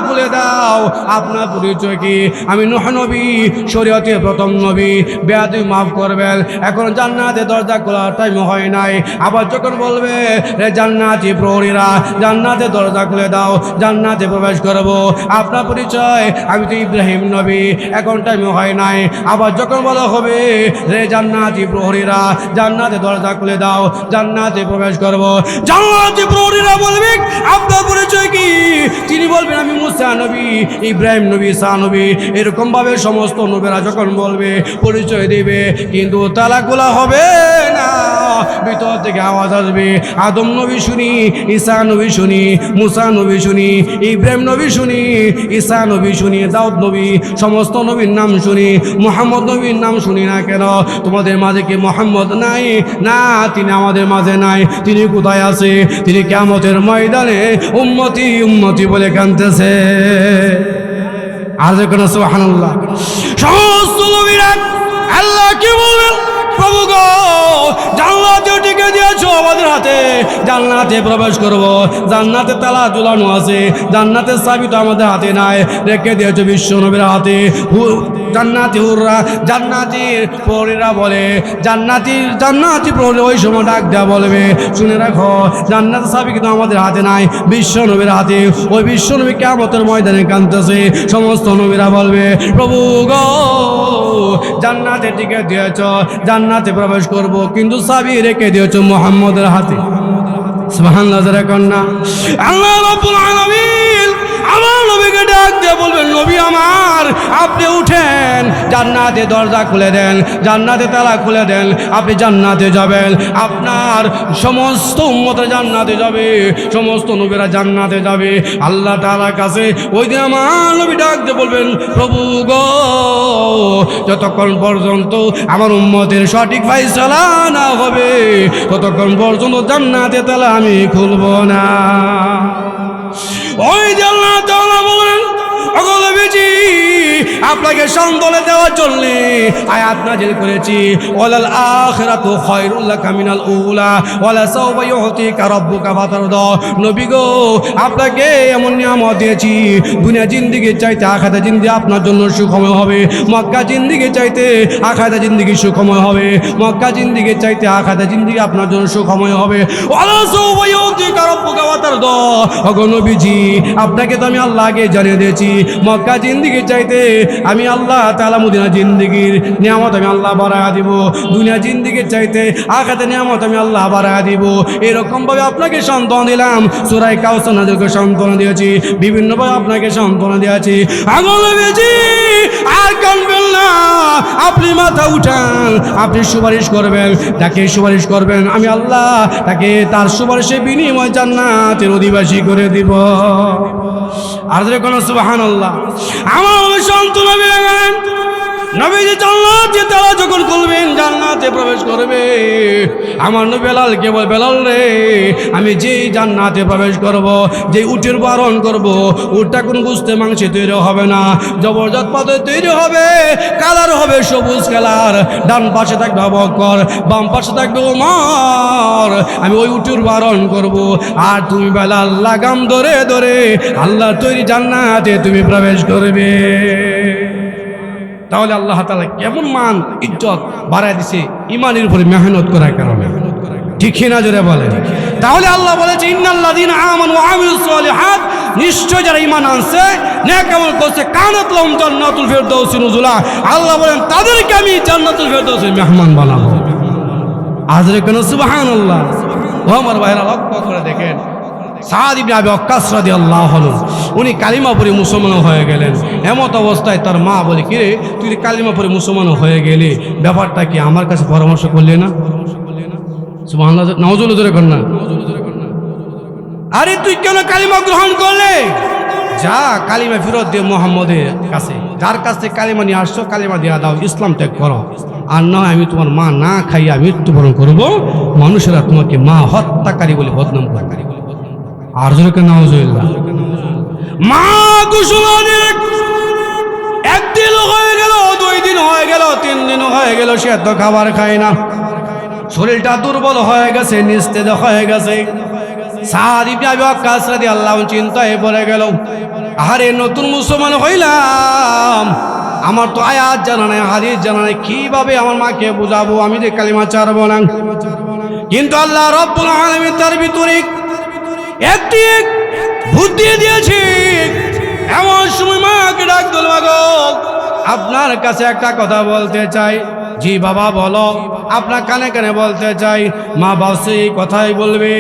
খুলে দাও, আপনার পরিচয় কি? আমি নূহ নবী, শরীয়তের প্রথম নবী, বেয়াদবি মাফ করবেন, এখন জান্নাতে দরজা খোলার টাইম হয় নাই। আবার যখন বলবে, রে জান্নাতি প্রহরীরা, জান্নাতে দরজা খুলে দাও, জান্নাতে প্রবেশ করব, আপনার পরিচয়? আমি তো ইব্রাহিম নবী, এখন টাইম হয় নাই। আবার যখন বলা হবে, রে জান্নাতি প্রহরীরা, জান্নাতে দরজা খুলে দাও, জান্নাতে প্রবেশ করব, জান্নাতি প্রহরীরা বলবে, আপনার পরিচয় কি? তিনি বলবেন, আমি মুসা নবী, ইব্রাহিম নবী, ঈসা নবী। এরকম ভাবে সমস্ত নবীরা যখন বলবে, পরিচয় দিবে, কিন্তু তালা খোলা হবে না। ভিতর থেকে আওয়াজ আসবে, আদম নবী শুনি, ঈসা নবী শুনি, মুসা নবী শুনি, ইব্রাহিম নবী শুনি, ঈসা নবী শুনি, দাউদ নবী, সমস্ত নবীর নাম শুনি, মুহাম্মদ নবীর নাম শুনি না কেন? তোমাদের মাঝে কি মুহাম্মদ নাই? না, তিনি আমাদের মাঝে নাই। তিনি কোথায় আছে? তিনি কিয়ামতের ময়দানে উম্মতি উম্মতি বলে কাঁদতেছে। আর কোন সুবহানাল্লাহ। সমস্ত নবীরা আল্লাহ কি বলবেন, প্রভু গো, জান্নাতে টিকে দিয়েছো আমাদের হাতে, জান্নাতে প্রবেশ করব, জান্নাতে তালা ঝুলানো আছে, জান্নাতের চাবি তো আমাদের হাতে নাই, রেখে দিয়েছো বিশ্ব নবীর হাতে। জান্নাতি হুররা, জান্নাতির প্রহরীরা বলে, জান্নাতি প্রহরী ওই সময় ডাক দেওয়া বলবে, শুনে রাখো, জান্নাতের চাবি কিন্তু আমাদের হাতে নাই, বিশ্ব নবীর হাতে। ওই বিশ্ব নবী কিয়ামতের ময়দানে কাঁদতেছে। সমস্ত নবীরা বলবে, প্রভু গো, জান্নাতে টিকে দিয়েছ, জান্নাতে প্রবেশ করব, কিন্তু চাবি রেখে দিয়েছো মুহাম্মদের হাতে। সুবহানাল্লাহ, যারা কন্যা আল্লাহ রাব্বুল আলামিন আমার নবীকে ডাক দিয়ে বলবেন, নবী আমার, আপনি উঠেন, জান্নাতে দরজা খুলে দেন, জান্নাতে তালা খুলে দেন, আপনি জান্নাতে যাবেন, আপনার সমস্ত উম্মতরা জান্নাতে যাবে, সমস্ত নবীরা জান্নাতে যাবে আল্লাহ তাআলার কাছে। ওই দিন আমার নবী ডাক দিয়ে বলবেন, প্রভু গো, যতক্ষণ পর্যন্ত আমার উম্মতের সঠিক ফায়সালা না হবে, ততক্ষণ পর্যন্ত জান্নাতে তালা আমি খুলব না। ওই যে আল্লাহ তাআলা বলেন, ওগো নবীজি, আপনাকে সান্ত্বনা দেওয়ার জন্য আয়াত নাযিল করেছি, ওয়ালাল আখিরাতু খায়রুল লাকা মিনাল উলা ওয়ালা সাওফা ইউতিকা রাব্বুকা ফাতারদা। নবী গো, আপনাকে এমন নিয়ামত দিয়েছি, দুনিয়া জিন্দেগির চাইতে আখিরাতের জিন্দেগি আপনার জন্য সুখময় হবে, মক্কা জিন্দেগির চাইতে আখিরাতের জিন্দেগি সুখময় হবে, মক্কা জিন্দেগির চাইতে আখিরাতের জিন্দেগি আপনার জন্য সুখময় হবে। ওয়ালা সাওফা ইউতিকা রাব্বুকা ফাতারদা। ওগো নবীজি, আপনাকে তো আমি আল্লাহ আগে জানিয়ে দিয়েছি, মক্কা জিন্দেগির চাইতে আমি আল্লাহ তাআলা মদিনা জিন্দেগির নিয়ামত আমি আল্লাহ বাড়ায়া দিব, দুনিয়া জিন্দেগির চাইতে আখিরাতের নিয়ামত আমি আল্লাহ বাড়ায়া দিব। এরকম ভাবে আপনাকে সান্ত্বনা দিলাম, সূরা কাউসার নাযিলকে সান্ত্বনা দিয়েছি, বিভিন্ন ভাবে আপনাকে সান্ত্বনা দিয়েছি। আগল নবীজি, আর কাঁদবেন না, আপনি মাথা উঠান, আপনি সুপারিশ করবেন, তাকে সুপারিশ করবেন, আমি আল্লাহ তাকে তার সুপারিশের বিনিময়ে জান্নাতের অধিবাসী করে দিব। আর কোন সুবহানাল্লাহ। আমার সান্ত্বনা পেয়ে গেলেন, নবীজি জান্নাতে তালা যখন খুলবেন, জান্নাতে প্রবেশ করবে, আমার নবী বেলালকে বল, বেলাল রে, আমি যেই জান্নাতে প্রবেশ করব, যে উটের বারণ করব, উটটা কোন গুস্তে মাংসে তৈরি হবে না, জবরদস্ত পাথর তৈরি হবে, কালার হবে সবুজ কালার, ডান পাশে থাকবে আবু বকর, বাম পাশে থাকবে ওমর, আমি ওই উটের বারণ করব, আর তুমি বেলাল লাগাম ধরে ধরে আল্লাহর তৈরি জান্নাতে তুমি প্রবেশ করবে। তাহলে আল্লাহ তাআলা কেমন মান ইজ্জত বাড়ায় দিছে ইমানের উপরে মেহনত করার কারণে, ঠিক না? জোরে বলেন। তাহলে আল্লাহ বলেছে, ইন্নাল্লাযীনা আমানু ওয়া আমিলুস সালিহাত নিশ্চয় যারা ঈমান আনছে নেক আমল করছে কানাত লাহুম জান্নাতুল ফিরদাউসি নুজুলা, আল্লাহ বলেন তাদেরকে আমি জান্নাতুল ফিরদাউসের মেহমান বানাবো। আজরে কেন সুবহানাল্লাহ। ও আমার ভাইরা লক্ষ্য করে দেখেন, সাদ ইবনে আবি ওয়াক্কাস রাদিয়াল্লাহু আনহু উনি কালিমা পড়ে মুসলমান হয়ে গেলেন। এমত অবস্থায় তার মা বলে, কি রে তুই কালিমা পড়ে মুসলমান হয়ে গেলি, ব্যাপারটা কি আমার কাছে পরামর্শ করলি না? সুবহানাল্লাহ, নাউজুবিল্লাহ জোরে কর না। আরে তুই কেন কালিমা গ্রহণ করলে? যা কালিমা ফেরত দে মুহাম্মদের কাছে, যার কাছ থেকে কালিমা নিয়ে আসছো কালিমা দিয়া দাও, ইসলাম ত্যাগ করো। আর নয় আমি তোমার মা না খাইয়া মৃত্যুবরণ করবো, মানুষেরা তোমাকে মা হত্যাকারী বলে বদনাম করবে। আর জোরে নাউজুবিল্লাহ। মা ঘোষণা দিলেন, একদিন হয়ে গেল, 2 দিন হয়ে গেল, 3 দিন হয়ে গেল, সে এত খাবার খায় না, শরীরটা দুর্বল হয়ে গেছে, নিস্তেজ হয়ে গেছে। সাদ ইবনে আবি ওয়াক্কাস রাদিয়াল্লাহু আনহু চিন্তায় পড়ে গেল, আরে নতুন মুসলমান হইলাম, আমার তো আয়াত জানা নাই, হাদিস জানা নাই, কিভাবে আমার মাকে বুঝাবো আমি যে কালিমা ছাড়বো না? কিন্তু আল্লাহ রাব্বুল আলামিন তার ভিতরে একটি বুদ্ধি দিয়েছে। এমন সময় মাকে ডাক দিল, মাগো আপনার কাছে একটা কথা বলতে চাই। জি বাবা বলো। আপনার কানে কানে বলতে চাই। মা বাসে এই কথাই বলবে,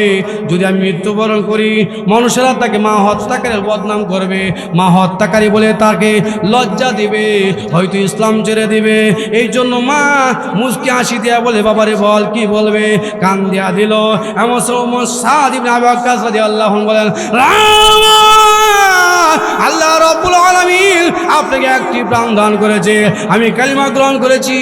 যদি আমি মৃত্যুবরণ করি মানুষেরা তাকে মা হত্যাকারীর বদনাম করবে, মা হত্যাকারী বলে তাকে লজ্জা দিবে, হয়তো ইসলাম ছেড়ে দিবে। এই জন্য মা মুস্কি হাসি দিয়া বলে, বাবারে বল কি বলবে? কান দিয়া দিল। এমন সময় সাদ ইবনে আবি ওয়াক্কাস রাদিয়াল্লাহু আনহু বলেন, আল্লাহ রাব্বুল আলামিন আপনাকে একটি প্রাণ দান করেছে, আমি কালিমা গ্রহণ করেছি,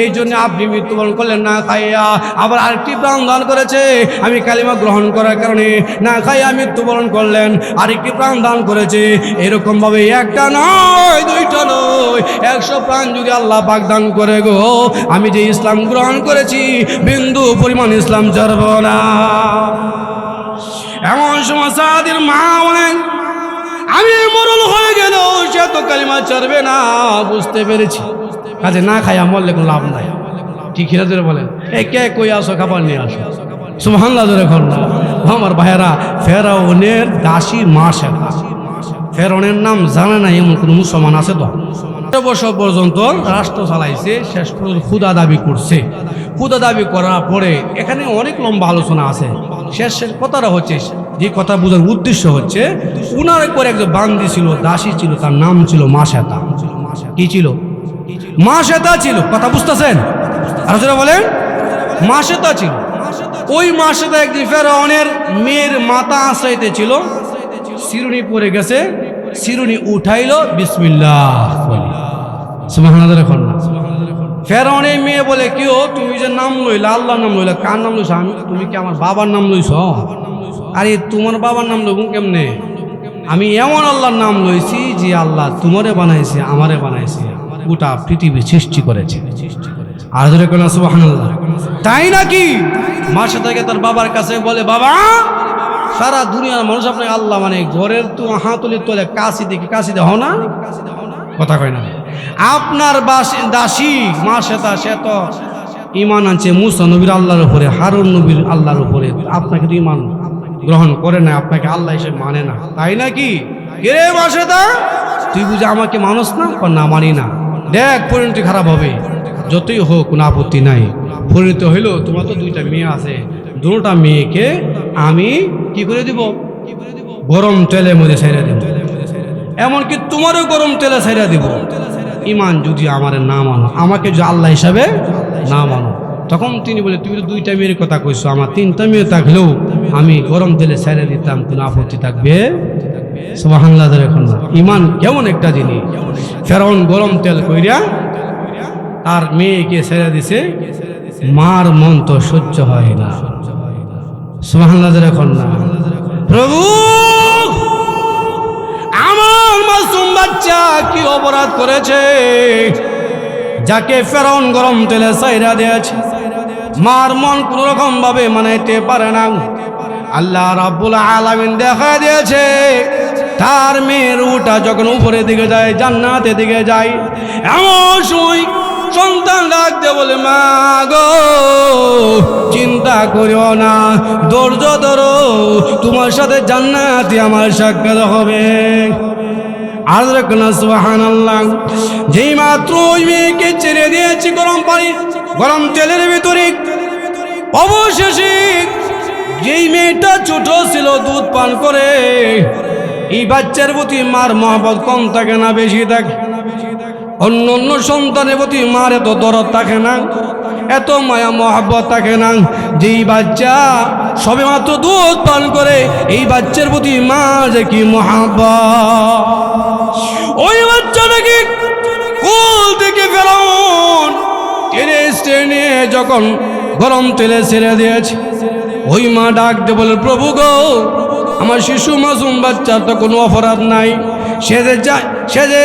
এই জন্য আপনি মৃত্যুবরণ করলেন না খাইয়া। আবার আরেকটি প্রাণ দান করেছে, আমি কালিমা গ্রহণ করার কারণে না খাইয়া মৃত্যুবরণ করলেন, আরেকটি প্রাণ দান করেছে। এরকম ভাবে একটা নয়, 2টা নয়, 100 প্রাণ যদি আল্লাহ পাক দান করে গো, আমি যে ইসলাম গ্রহণ করেছি বিন্দু পরিমাণ ইসলাম ছাড়ব না। এমন সময় সাদের মা বলেন, আমি মরণ হয়ে গেল, সে তো কালিমা ছাড়বে না, বুঝতে পেরেছি, কাজে না খাইয়া মরলে কোনো লাভ নাই। ঠিক হিরাজুরে বলেন, এই কে কই আসো, খাবার নিয়ে আসো। সুবহানাল্লাহ জোরে কর না। আমার ভাইয়েরা, ফেরাউনের দাসী মা সেটা, ফেরাউনের নাম জানে না এমন কোনো মুসলমান আছে? তো 13 বছর পর্যন্ত রাষ্ট্র চালাইছে, শেষ পর্যন্ত খুদা দাবি করছে। খুদা দাবি করার পরে এখানে অনেক লম্বা আলোচনা আছে। শেষের কথাটা হচ্ছে, যে কথা বোঝার উদ্দেশ্য হচ্ছে, উনার পরে একজন বান্দি ছিল, দাসী ছিল, তার নাম ছিল মাশেতা। কি ছিল? মাশেতা ছিল। কথা বুঝতেছেন? আর যারা বলেন মাশেতা ছিল। ওই মাশেতা একদিন ফেরাউনের মেয়ের মাথা আশ্রাইতে ছিল, শিরুনি পড়ে গেছে, শিরুনি উঠাইল, বিসমিল্লাহ বলে। সুবহানাল্লাহ। ফেরাউনের মেয়ে বলে, কি ও তুমি যে নাম লইলা, আল্লাহর নাম লইলা, কার নাম লইছ? তুমি কি আমার বাবার নাম লইছ? আরে তোমার বাবার নাম লইব কেমনে? আমি এমন আল্লাহর নাম লইছি যে আল্লাহ তোমারে বানাইছে, আমারে বানাইছে, গোটা পৃথিবী সৃষ্টি করেছে। আর ধরে কোন সুবহানাল্লাহ। তাই নাকি? মাসে থেকে তার বাবার কাছে বলে, বাবা সারা দুনিয়ার মানুষ আপনাকে আল্লাহ মানে, ঘরের তো হাতুলির তোলে কাশি দেখি, কাশি দেহ না, কথা কয় না। আপনার দাসী মাসেতা, সে তো ঈমান আনছে মুসা নবীর আল্লাহর উপরে, হারুন নবীর আল্লাহর উপরে, আপনাকে তো ঈমান গ্রহণ করে না, আপনাকে আল্লাহ হিসেবে মানে না, তাই নাকি? কে মাসেতা, তুই বুঝে আমাকে মানুষ না? না মানি না। দেখ পরিণতি খারাপ হবে, যতই হোক কোনো আপত্তি নাই। পরিণতি হইল, তোমার তো 2টা মেয়ে আছে, 2টা মেয়েকে আমি কি করে দিব? গরম তেলের মধ্যে ছেড়ে দেব, এমনকি তোমারও গরম তেলে ছেড়ে দিব। ঈমান যদি আমার না মানো, আমাকে যদি আল্লাহ হিসাবে না মানো, তখন তিনি বলে, তুমি তো 2টা মেয়ের কথা কইছো, আমার 3টা মেয়ে থাকলেও আমি গরম তেলে ছেড়ে দিতাম, কোনো আপত্তি থাকবে? সুবহানাল্লাহ। এখন ঈমান কেমন একটা জিনিস। ফেরাউন গরম তেল কইরা তার মেয়েকে ছেড়ে দিছে, মার মন তো সহ্য হয় না। সুবহানাল্লাহ। এখন না, প্রভু আমার মাসুম বাচ্চা কি অপরাধ করেছে, যাকে ফেরাউন গরম তেলে ছাইরা দিয়েছে? মার মন কোন রকম ভাবে মানাইতে পারে না। আল্লাহ রাব্বুল আলামিন দেখা দিয়েছে, তার মেয়ের রূহটা যখন উপরের দিকে যায়, জান্নাতের দিকে যায়, এমন সময় সন্তান ডাকতে বলে, মা গো চিন্তা করিও না, ধৈর্য ধরো, তোমার সাথে জান্নাতে আমার সাক্ষাৎ হবে। আর রাখনা সুবহানাল্লাহ। যেই মাত্র ওই মেয়েকে ছেড়ে দিয়েছি গরম পানি গরম তেলের ভিতরে, অবশেষে যেই মেয়েটা ছোট ছিল দুধ পান করে, এই বাচ্চার প্রতি মার মহব্বত কম থাকে না বেশি থাকে? অন্য অন্য সন্তানের প্রতি মার এত দরদ থাকে না, এত মায়া মহব্বত থাকে না। যেই বাচ্চা সবে মাত্র দুধ পান করে, এই বাচ্চার প্রতি মা যে কি মহব্বত। ওই বাচ্চাটাকে কোল থেকে ফেরাউন টেনে যখন গরম তেলে ছেড়ে দিয়েছে, ওই মা ডাকতে বলে, প্রভু গো আমার শিশু মাসুম বাচ্চার তো কোনো অপরাধ নাই, সে যে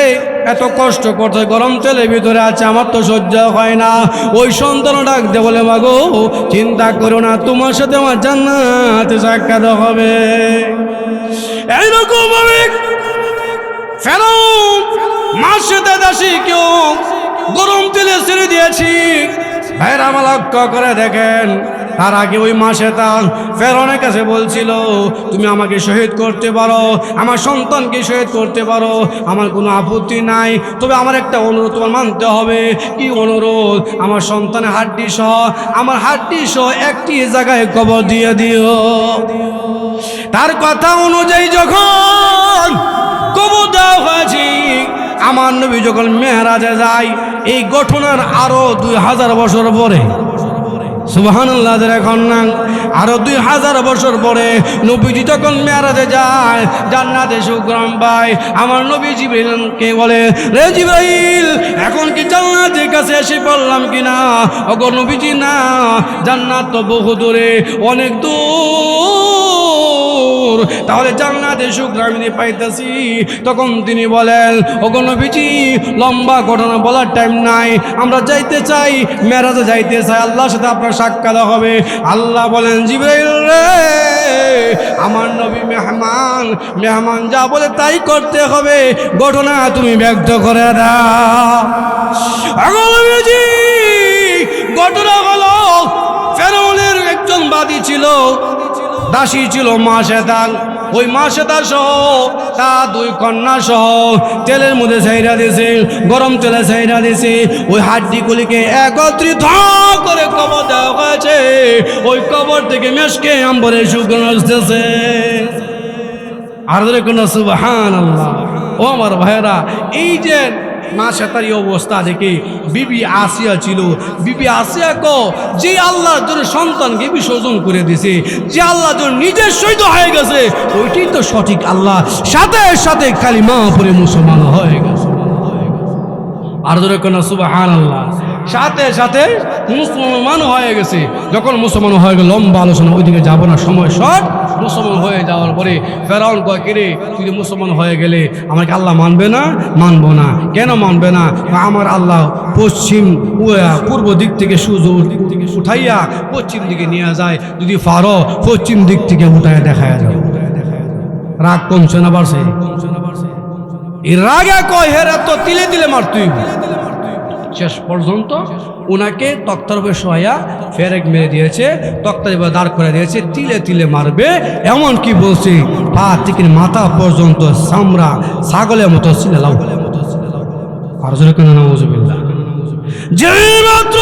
এত কষ্ট করতে গরম তেলের ভিতরে আছে, আমার তো সহ্য হয় না। ওই সন্তান ডাকতে বলে, মা গো চিন্তা করো না, তোমার সাথে আমার জান্নাতে সাক্ষাৎ হবে। এইরকম ভাবে ফেরাউন মার সাথে দাসী কেউ গরম তেলে ছেড়ে দিয়েছি। ভাইরা আমার লক্ষ্য করে দেখেন, তার আগে ওই মাসে তার ফেরাউনের কাছে বলছিল, তুমি আমাকে শহীদ করতে পারো, আমার সন্তানকে শহীদ করতে পারো, আমার কোনো আপত্তি নাই, তবে আমার একটা অনুরোধ তোমার মানতে হবে। কি অনুরোধ? আমার সন্তানের হাড্ডি সহ আমার হাড্ডি সহ একটি জায়গায় কবর দিয়ে দিও। তার কথা অনুযায়ী যখন কবর দেওয়া হয়েছে, আমার নবী যখন মেরাজে যায়, এই ঘটনার আরো 2000 বছর পরে, সুবহানাল্লাহ এখন না, আরো 2000 বছর পরে নবীজি যখন মেরাজে যায়, জান্নাতে সুগ্রাম পায়, আমার নবী জিবরাইলকে বলে, রে জিবরাইল এখন কি জান্নাতের কাছে এসে পড়লাম কিনা? ওগো নবীজি না, জান্নাত তো বহু দূরে, অনেক দূর, তাহলে জান্নাতে সুগ্রাম পাইতেছি। তখন তিনি বলেন, ওগো নবীজি লম্বা ঘটনা বলার টাইম নাই, আমরা যাইতে চাই, মেরাজে যাইতে চাই, আল্লাহর সাথে আপনার সাক্ষাৎ হবে। আল্লাহ বলেন, জিবরাইল রে আমার নবী মেহমান যা বলে তাই করতে হবে, ঘটনা তুমি ব্যক্ত করে দাও। ঘটনা হলো, ফেরাউনের একজন বাদী ছিল, দাসী ছিল মা শেতান। ওই মা শেতান সহ তার 2 কন্যা সহ তেলের মধ্যে ছাইরা দিয়েছে, গরম তেলে ছাইরা দিয়েছে। ওই হাড্ডিগুলিকে একত্রিত করে কবর দেওয়া হয়েছে। ওই কবর থেকে মেশকে আম্বরে সুগন্ধ আসতেছে। আর কোন সুবহানাল্লাহ। ও আমার ভাইরা, এই যে মা শেতার এই অবস্থা দেখে বিবি আসিয়া ছিল, বিবি আসিয়া যে আল্লাহর জন্য সন্তানকে বিসর্জন করে দিছে, যে আল্লাহর জন্য নিজের শহীদ হয়ে গেছে, ওইটাই তো সঠিক আল্লাহ। সাথে সাথে কালিমা পড়ে মুসলমান হয়ে গেছে। আর ধরে কোন সুবহানাল্লাহ, সাথে সাথে মুসলমান হয়ে গেছে। যখন মুসলমান হয়ে গেল, লম্বা আলোচনা ওইদিকে যাবো না, সময় শর্ট। মুসলমান হয়ে যাওয়ার পরে ফেরাউন কয়, কিরে তুই মুসলমান হয়ে গেলে আমাকে আল্লাহ মানবে না? মানবো না। কেন মানবে না? আমার আল্লাহ পূর্ব দিক থেকে সূর্য উঠাইয়া পশ্চিম দিকে নিয়ে যায়, যদি পারো পশ্চিম দিক থেকে উঠায় দেখায় যাও। রাগ কমছে না বাড়ছে? এই রাগে কয়, হেরা তো তিলে তিলে মারতুই। শেষ পর্যন্ত ওনাকে তক্তার উপরে শোয়া ফেরেক মেরে দিয়েছে, তক্তার উপরে দাঁড় করে দিয়েছে, তিলে তিলে মারবে। এমন কি বলছে, পা থেকে মাথা পর্যন্ত চামড়া ছাগলের মতো ছিলে লাউ। আর জোরে কেন নাউজুবিল্লাহ। যে মাত্র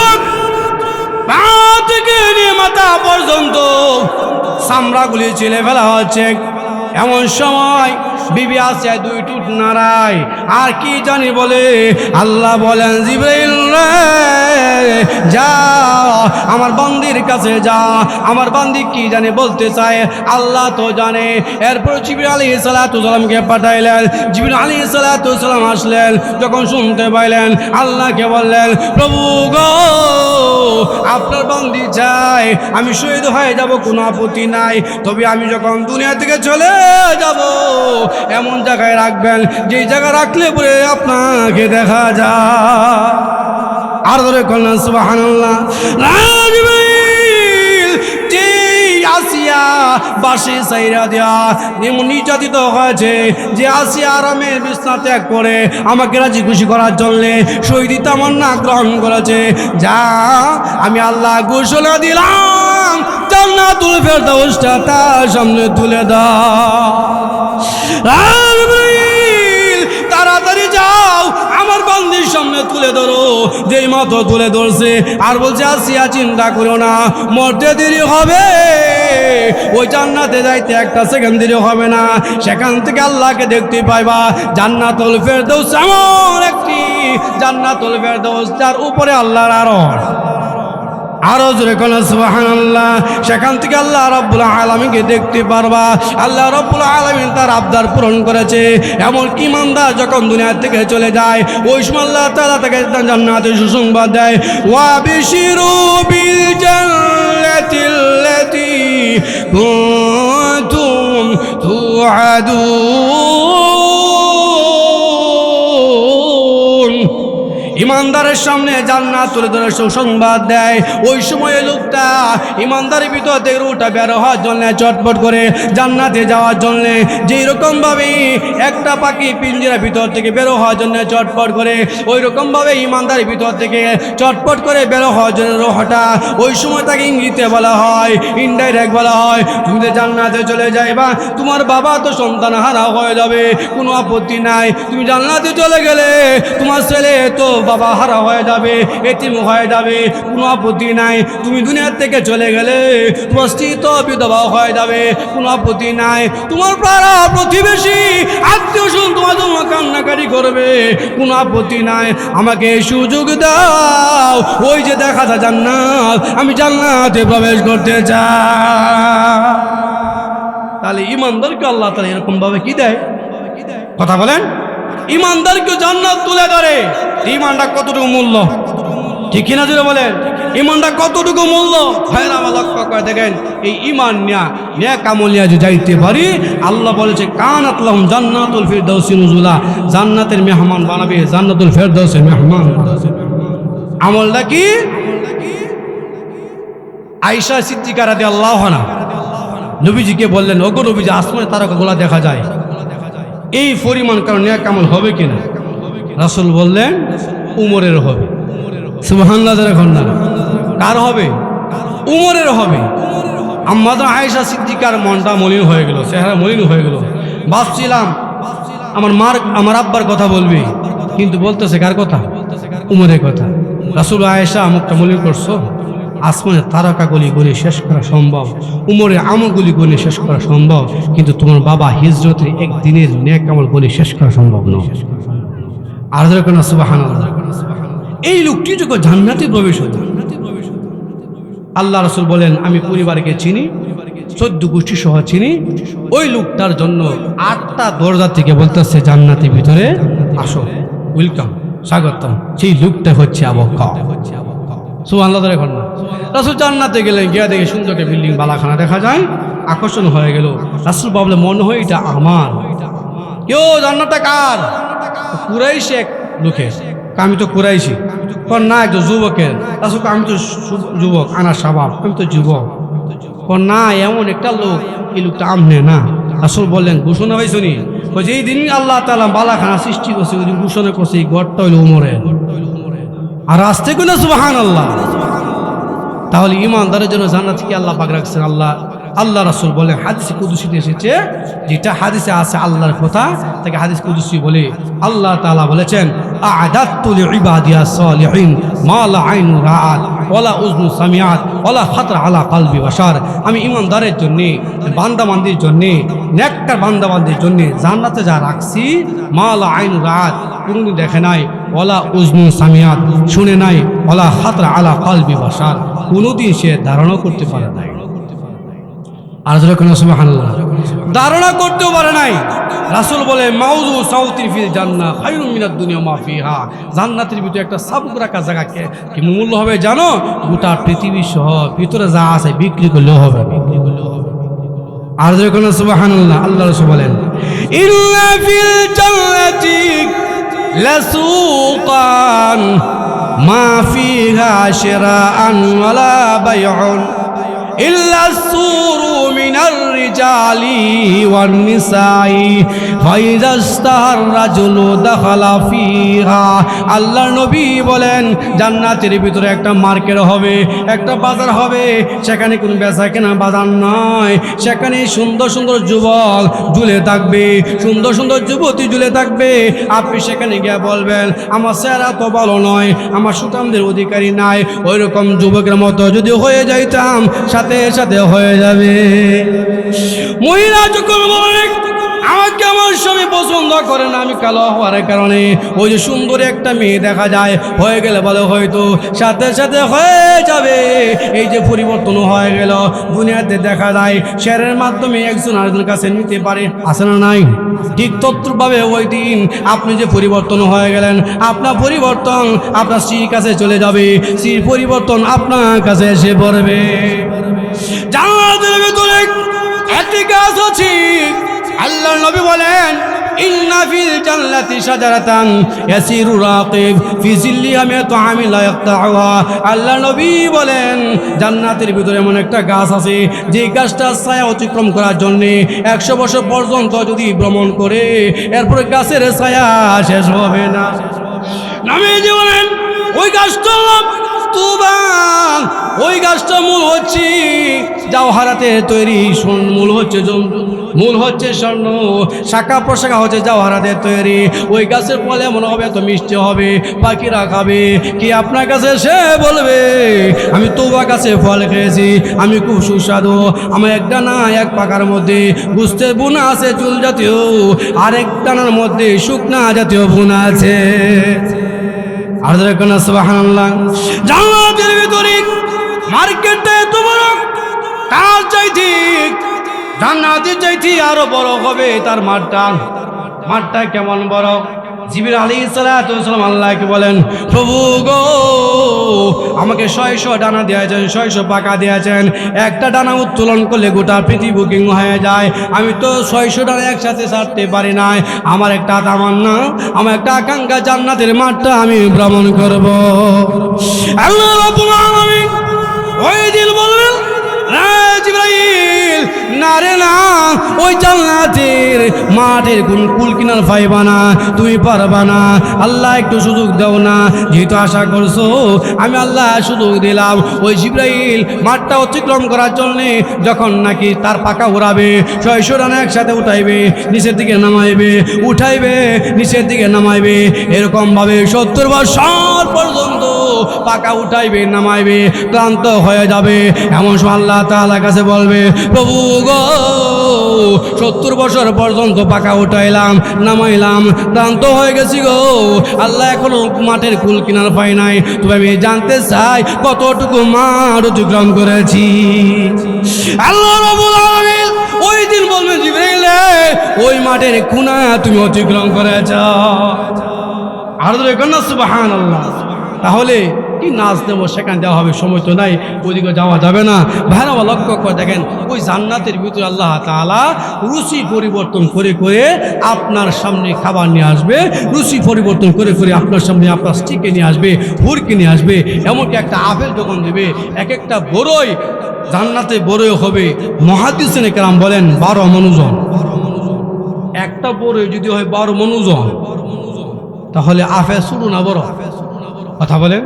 পা থেকে নিয়ে মাথা পর্যন্ত চামড়াগুলি ছিলে ফেলা হচ্ছে, এমন সময় বিবি আসে 2 টুট নাড়ায়, আর কি জানি বলে। আল্লাহ বলেন, জিবরাইল যা আমার বান্দির কাছে যা, আমার বান্দি কি জানে বলতে চায় আল্লাহ তো জানে। এরপর জিবরাইল আলাইহিস সালাতু সালামকে পাঠাইলেন। জিবরাইল আলাইহিস সালাতু সালাম আসলেন, যখন শুনতে পাইলেন আল্লাহকে বললেন, প্রভু গো আপনার বান্দি চাই, আমি শহীদ হয়ে যাব, কোনো আপত্তি নাই, তবে আমি যখন দুনিয়া থেকে চলে যাব এমন জায়গায় রাখবেন যে জায়গা রাখলে পরে আপনাকে দেখা যায়। আর ধরে কন্যা সুবহানাল্লাহ। যে আসিয়া বাসি সাইরা দেয়া নির্যাতিত হয়েছে, যে আসিয়া আরামের বিছনা ত্যাগ করে আমাকে রাজি খুশি করার জন্যে শহীদি তামান্না গ্রহণ করেছে, যা আমি আল্লাহ ঘোষণা দিলাম জান্নাতুল ফেরদাউসটা তার সামনে তুলে দাও। তাড়াতাড়ি যাও আমার বান্দির সামনে তুলে ধরো। যেই মতো তুলে ধরছে আর বলছে আসিয়া চিন্তা করো না, মরতে দেরি হবে, ওই জান্নাতে যাইতে একটা সেকেন্ড দেরি হবে না, সেখান থেকে আল্লাহকে দেখতে পাইবা। জান্নাতুল ফেরদাউস এমন একটি জান্নাতুল ফেরদাউস যার উপরে আল্লাহর আরো জোরে কোন সুবহানাল্লাহ। সেখান থেকে আল্লাহ রাব্বুল আলামিনকে দেখতে পারবা। আল্লাহ রাব্বুল আলামিন তার আবদার পূরণ করেছে। এমন কি ইমানদার যখন দুনিয়া থেকে চলে যায় ওই সময় আল্লাহ তাআলা তাকে জান্নাতের সুসংবাদ দেয়, ওয়া বিশিরু বিল জান্নাতিল্লাতী কুনতুম তুআদুন। ইমানদারের সামনে জান্নাত তুলে ধরে সুসংবাদ দেয়। ওই সময় লোকটা ইমানদারের ভিতর থেকে রুটা বের হওয়ার জন্য চটপট করে জান্নাতে যাওয়ার জন্য, যেই রকম ভাবে একটা পাখি পিঞ্জরার ভিতর থেকে বের হওয়ার জন্য চটপট করে, ওই রকম ভাবে ইমানদারের ভিতর থেকে চটপট করে বের হওয়ার জন্য রোহটা ওই সময় তাকে ইঙ্গিতে বলা হয়, ইনডাইরেক্ট বলা হয়, তুমি যে জান্নাতে চলে যাইবা, তোমার বাবা তো সন্তান হারা হয়ে যাবে, কোনো আপত্তি নাই। তুমি জান্নাতে চলে গেলে তোমার ছেলে তো বাবা হারা হয়ে যাবে, এতিম হয়ে যাবে, কোনো আপত্তি নাই। তুমি দুনিয়ার থেকে চলে গেলে তোমার স্ত্রী তো বিধবা হয়ে যাবে, কোনো আপত্তি নাই। তোমার পাড়া প্রতিবেশী আত্মীয় স্বজন তোমার জন্য কান্নাকাটি করবে, কোনো আপত্তি নাই। আমাকে সুযোগ দাও, ওই যে দেখা যায় জান্নাত, আমি জান্নাতে প্রবেশ করতে চাই। তাহলে ইমানদারকে আল্লাহ তাআলা এরকম ভাবে কি দেয়? কথা বলেন। ইমানদারকে জান্নাত তুলে ধরে। ইমানটা কতটুকু মূল্য, ঠিক কিনা জুড়ে বলেন? ইমানটা কতটুকু মূল্য? ভাইরা আমার লক্ষ্য করে দেখেন, এই ইমান নেক আমল নিয়ে যে যাইতে পারি, আল্লাহ বলেছে কানাত লাহুম জান্নাতুল ফিরদাউসি নুজুলা, জান্নাতের মেহমান বানাবে, জান্নাতুল ফিরদাউসের মেহমান। আমলটা কি? আয়েশা সিদ্দিকা রাদিয়াল্লাহু আনহা নবীজিকে বললেন, ওগো নবীজি, আসমানে তারকাগুলো দেখা যায়, এই পরিমাণ কারণ নেক আমল হবে কিনা? রাসূল বললেন উমরের হবে। সুবহানাল্লাহ। এখন না কার হবে? উমরের হবে। আম্মা আয়েশা সিদ্দিকার মনটা মলিন হয়ে গেল, চেহারা মলিন হয়ে গেল। ভাবছিলাম আমার আব্বার কথা বলবি, কিন্তু বলতেছে কার কথা? উমরের কথা। রাসূল আয়েশা মুখটা মলিন করছো, আসমানের তারকাগুলি গুলি শেষ করা সম্ভব, উমরের আমলগুলি গুলি শেষ করা সম্ভব, কিন্তু তোমার বাবা হিজরতের একদিনের নেক আমল গুলি শেষ করা সম্ভব নয়। আর যেরকম সুবহানাল্লাহ। এই লোকটি যখন জান্নাতে প্রবেশ হতো, আল্লাহ রাসূল বলেন আমি পরিবারকে চিনি, 14 গোষ্ঠী সহ চিনি। ওই লোকটার জন্য 8টা দরজা থেকে বলতেছে জান্নাতের ভিতরে আসো, ওয়েলকাম, স্বাগতম। সেই লোকটা হচ্ছে আবু বকর। সুবহানাল্লাহ। এখন না রাসূল জান্নাতে গেলেন, গিয়া দেখে সুন্দর একটা বিল্ডিং বালাখানা দেখা যায়, আকর্ষণ হয়ে গেল। রাসূল ভাবলেন মনে হয় এটা আমার। কেউ জান্নাতটা কার? কুরাইশ এক লোকের। আমি তো কুরাইশি। কোন না একজন যুবকের। রাসূল আমি তো যুবক, আনা শাবাব, আমি তো যুবক। কোন না এমন একটা লোক, এই লোকটা আমনে না। রাসূল বললেন ঘোষণা হয়েছে নি, যেই দিন আল্লাহ তাআলা বালাখানা সৃষ্টি করছে ওই দিন ঘোষণা করছে এই ঘরটা হইল উমরের। আর আসতে কিনা সুবহানাল্লাহ। তাহলে ইমানদারের জন্য জান্নাত কি আল্লাহ পাক রাখছেন। আল্লাহ রাসূল বলেন, হাদিসে কুদসিতে এসেছে, যেটা হাদিসে আছে আল্লাহর কথা, তাকে হাদিস কুদসি বলে। আল্লাহ তাআলা বলেছেন, আ'দাতু লিইবাদিয়াস সালিহিন মা লা আইনু রাআত ওয়ালা উযনু সামিআত ওয়ালা খাতার আলা কলবি বাশার। আমি ইমানদারের জন্য, বান্দাবান্দির জন্য, নেককার বান্দাবান্দির জন্য জান্নাতে যা রাখছি, মা লা আইনু রাআত, কোনদিন দেখে নাই, ওয়ালা উযনু সামিআত, শুনে নাই, ওয়ালা খাতার আলা কলবি বাশার, কোনদিন সে ধারণা করতে পারে নাই। আর যখন সুবহানাল্লাহ ধারণা করতেও পারে নাই। রাসূল বলে মাউযু সাউতিন ফিল জান্নাহ খায়রুম মিনাদ দুনিয়া মা ফিহা। জান্নাতের ভিতরে একটা সাবুক রাখা জায়গা কি মূল্য হবে জানো? গোটা পৃথিবী সহ ভিতরে যা আছে বিক্রি করলেও হবে। আর যখন সুবহানাল্লাহ আল্লাহ রাসূল বলেন, ইন্না ফিল জান্নাতি লাসুকান মা ফিহা শিরাআন ওয়ালা বাইউন। ইল্লা সুরু মিনার রিজালি ওয়ান নিসাই ফাইজাস্তার রাজুলু দাখালা ফিহা। আল্লাহর নবী বলেন জান্নাতের ভিতরে একটা মার্কেট হবে, একটা বাজার হবে, সেখানে কোনো বেচা কেনা বাজার নয়, সেখানে সুন্দর সুন্দর যুবক ঝুলে থাকবে, সুন্দর সুন্দর যুবতী ঝুলে থাকবে। আপনি সেখানে গিয়ে বলবেন আমার চেহারা তো ভালো নয়, আমার সুতামদের অধিকারী নাই, ওই রকম যুবকের মতো যদি হয়ে যাইতাম সাথে সাথে হয়ে যাবে। মহিলা যখন বলেন আমাকে আমার স্বামী পছন্দ করে না, আমি কালো হওয়ার কারণে ওই যে সুন্দর একটা মেয়ে দেখা যায়, হয়ে গেলে বলে হয়তো সাথে সাথে হয়ে যাবে। এই যে পরিবর্তন হয়ে গেল দুনিয়াতে দেখা যায় শেয়ারের মাধ্যমে একজন আরেকজনের কাছে নিতে পারে, আছে না নাই? ঠিক তদ্রুপভাবে ওই দিন আপনি যে পরিবর্তন হয়ে গেলেন, আপনার পরিবর্তন আপনার স্ত্রীর কাছে চলে যাবে, স্ত্রীর পরিবর্তন আপনার কাছে এসে পড়বে। জান্নাতের ভিতরে একটি গাছ আছে, আল্লাহর নবী বলেন ইন্না ফিল জান্নাতি শাজারাতান ইয়াসিরু রাকিব ফি জিল্লিহা মিয়াতু আমিন লা ইয়াকতাউহা। আল্লাহর নবী বলেন জান্নাতের ভিতরে এমন একটা গাছ আছে যে গাছটার ছায়া অতিক্রম করার জন্য 100 বছর পর্যন্ত যদি ভ্রমণ করে এরপরে গাছের ছায়া শেষ হবে না। নবীজি বলেন ওই গাছটা তুবা, ওই গাছটা মূল হচ্ছে জাওহারাতে তৈরি, মূল হচ্ছে স্বর্ণ, শাখা প্রশাখা হচ্ছে জাওহারাতে তৈরি। ওই গাছের ফল এমন হবে এত মিষ্টি হবে পাখিরা খাবে, কি আপনার কাছে সে বলবে আমি তুবা গাছে ফল খেয়েছি, আমি খুব সুস্বাদু, আমার এক ডানা এক পাকার মধ্যে গুস্তের বুনা আছে চুল জাতীয়, আরেক ডানার মধ্যে শুকনা জাতীয় বুনা আছে। আর দেখুন সুবহানাল্লাহ, জান্নাতের ভিতরে মার্কেটে এত বড়, তার চাইতে জান্নাতের চাইতে আরো বড় হবে তার মাঠটা কেমন বড়। জিবরিল আলাইহিস সালাতু ওয়াস সালাম আল্লাহকে বলেন প্রভু গো আমাকে 600 ডানা দিয়েছেন, 600 পাকা দিয়েছেন, একটা ডানা উত্তোলন করলে গোটা পৃথিবী বুকিং হয়ে যায়, আমি তো 600 ডানা একসাথে ছাড়তে পারি না, আমার একটা তামান্না, আমার একটা আকাঙ্ক্ষা জান্নাতের মাঠটা আমি ভ্রমণ করব। আল্লাহ রাব্বুল আলামিন ওই দিন বললেন জিবরাইল না রে না, ওই জান্নাতের মাঠের কোন কুল কিনার পাইবা না, তুমি পারবা না, আল্লাহ একটু সুযোগ দাও না, যেহেতু আশা করছো আমি আল্লাহ সুযোগ দিলাম। ওই জিবরাইল মাঠটা অতিক্রম করার জন্যে যখন নাকি তার পাকা উড়াবে, 600 রানা একসাথে উঠাইবে, নিচের দিকে নামাইবে, উঠাইবে, নিচের দিকে নামাইবে, এরকমভাবে 70 বছর পর্যন্ত পাকা উঠাইবে নামাইবে, ক্লান্ত হয়ে যাবে। এমন সময় আল্লাহ তাআলার কাছে বলবে প্রভু গো 70 বছর পর্যন্ত পাকা উঠাইলাম নামাইলাম, ক্লান্ত হয়ে গেছি গো, আল্লাহ এখনো মাঠের কুল কিনার পাই নাই, তবে আমি জানতে চাই কতটুকু মাঠ অতিক্রম করেছি। আল্লাহ রাব্বুল আলামিন ওই দিন বলবেন জিবরাইল ওই মাঠের কোনা তুমি অতিক্রম করেছ। আর দেখুন না সুবহানাল্লাহ, তাহলে কি নাচ দেবো সেখানে দেওয়া হবে, সময় তো নাই, ওইদিকে যাওয়া যাবে না। ভাইরা লক্ষ্য করে দেখেন ওই জান্নাতের ভিতরে আল্লাহ তাআলা রুচি পরিবর্তন করে করে আপনার সামনে খাবার নিয়ে আসবে, রুচি পরিবর্তন করে করে আপনার সামনে আপনার স্ত্রীকে নিয়ে আসবে, হুরকে নিয়ে আসবে, এমনকি একটা আপেল যখন দেবে, এক একটা বড়ই জান্নাতে বড়ই হবে মুহাদ্দিসিনে কেরাম বলেন 12 মনোজন। একটা বড়ই যদি হয় 12 মনোজন তাহলে আপেল শুরু না বড় কথা বলেন,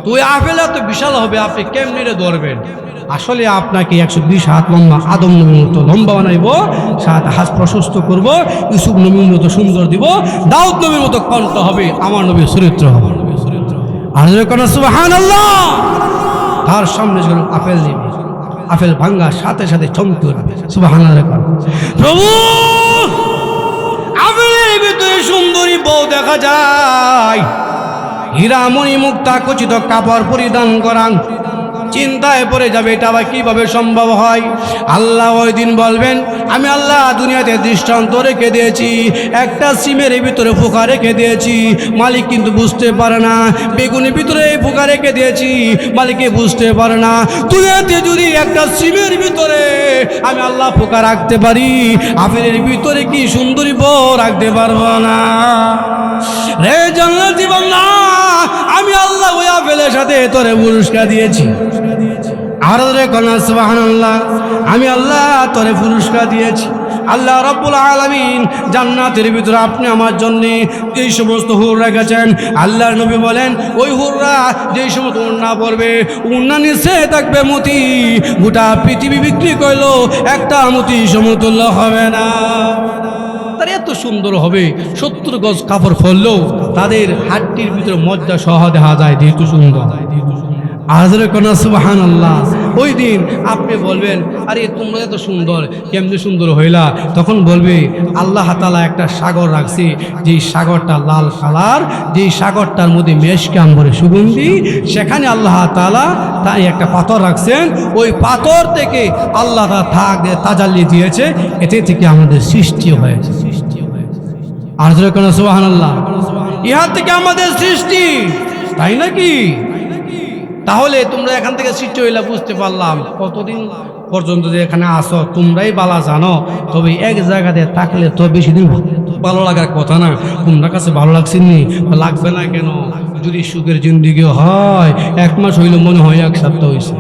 তো ওই আপেল এত বিশাল হবে আপনি কেমনি ধরবেন? আসলে আপনাকে 120 হাত লম্বা আদম নবীর মতো লম্বা বানাইব, 7 হাত প্রশস্ত করব, ইউসুফ নবীর মতো সুন্দর দিব, দাউদ নবীর মতো কণ্ঠ হবে, আমার নবীর চরিত্র হবে। আর যখন সুবহানাল্লাহ তার সামনে যখন আপেল দিবে, আপেল ভাঙ্গার সাথে সাথে চমকে উঠবে, সুবহানাল্লাহ। প্রভু আপেলের ভিতরে সুন্দরী বউ দেখা যায়, হীরামণি মুক্তা খচিত কাপড় পরিধান করান, চিন্তায় পড়ে যাবে এটা আবার কিভাবে সম্ভব হয়। আল্লাহ ওই দিন বলবেন আমি আল্লাহ দুনিয়াতে দৃষ্টান্ত রেখে দিয়েছি, একটা সিমের ভিতরে পোকা রেখে দিয়েছি, মালিক কিন্তু বুঝতে পারে না, বেগুনের ভিতরে পোকা রেখে দিয়েছি, মালিকে বুঝতে পারে না। দুনিয়াতে যদি একটা সিমের ভিতরে আমি আল্লাহ পোকা রাখতে পারি, আপেলের ভিতরে কি সুন্দরী বউ রাখতে পারবো না? রে জান্নাতি বান্দা, আমি আল্লাহ ওই আপেলের সাথে তোরে পুরস্কার দিয়েছি, আর কন্যা সুবহানাল্লাহ, আমি আল্লাহ তোরে পুরস্কার দিয়েছি। আল্লাহ রাব্বুল আলামিন জান্নাতের ভিতরে আপনি আমার জন্য এই সমস্ত হুর রেখেছেন। আল্লাহর নবী বলেন ওই হুররা যেই সমস্ত উন্না পড়বে, উন্না নিচে থাকবে মতি, গোটা পৃথিবী বিক্রি করলো একটা মতি সমতুল্য হবে না। তারা এত সুন্দর হবে, 70 গজ কাপড় পরলেও তাদের হাড্ডির ভিতরে মজ্জা সহ দেখা যায়, যেহেতু সুন্দর। আজরে কন্যা সুবহানাল্লাহ, ওই দিন আপনি বলবেন আরে তোমরা এত সুন্দর, কেমনি সুন্দর হইলা? তখন বলবে আল্লাহ তাআলা একটা সাগর রাখছে, যেই সাগরটা লাল কালার, যেই সাগরটার মধ্যে মেশক আম্বরে সুগন্ধি, সেখানে আল্লাহ তাআলা তাই একটা পাথর রাখছেন। ওই পাথর থেকে আল্লাহ তাআলা তাজাল্লি দিয়েছে, এতে থেকে আমাদের সৃষ্টি হয়েছে। আজরে কন্যা সুবহানাল্লাহ, ইহা থেকে আমাদের সৃষ্টি, তাই নাকি? তাহলে তোমরা এখান থেকে সৃষ্টি হইলা বুঝতে পারলাম। কতদিন পর্যন্ত যে এখানে আসো তোমরাই বালা জানো, তবে এক জায়গাতে থাকলে তো বেশি দিন ভালো লাগার কথা না। তোমরা কাছে ভালো লাগছে নি? লাগবে না কেন? যদি সুখের জিন্দিগি হয় 1 মাস হইলে মনে হয় 1 সপ্তাহ হয়েছে,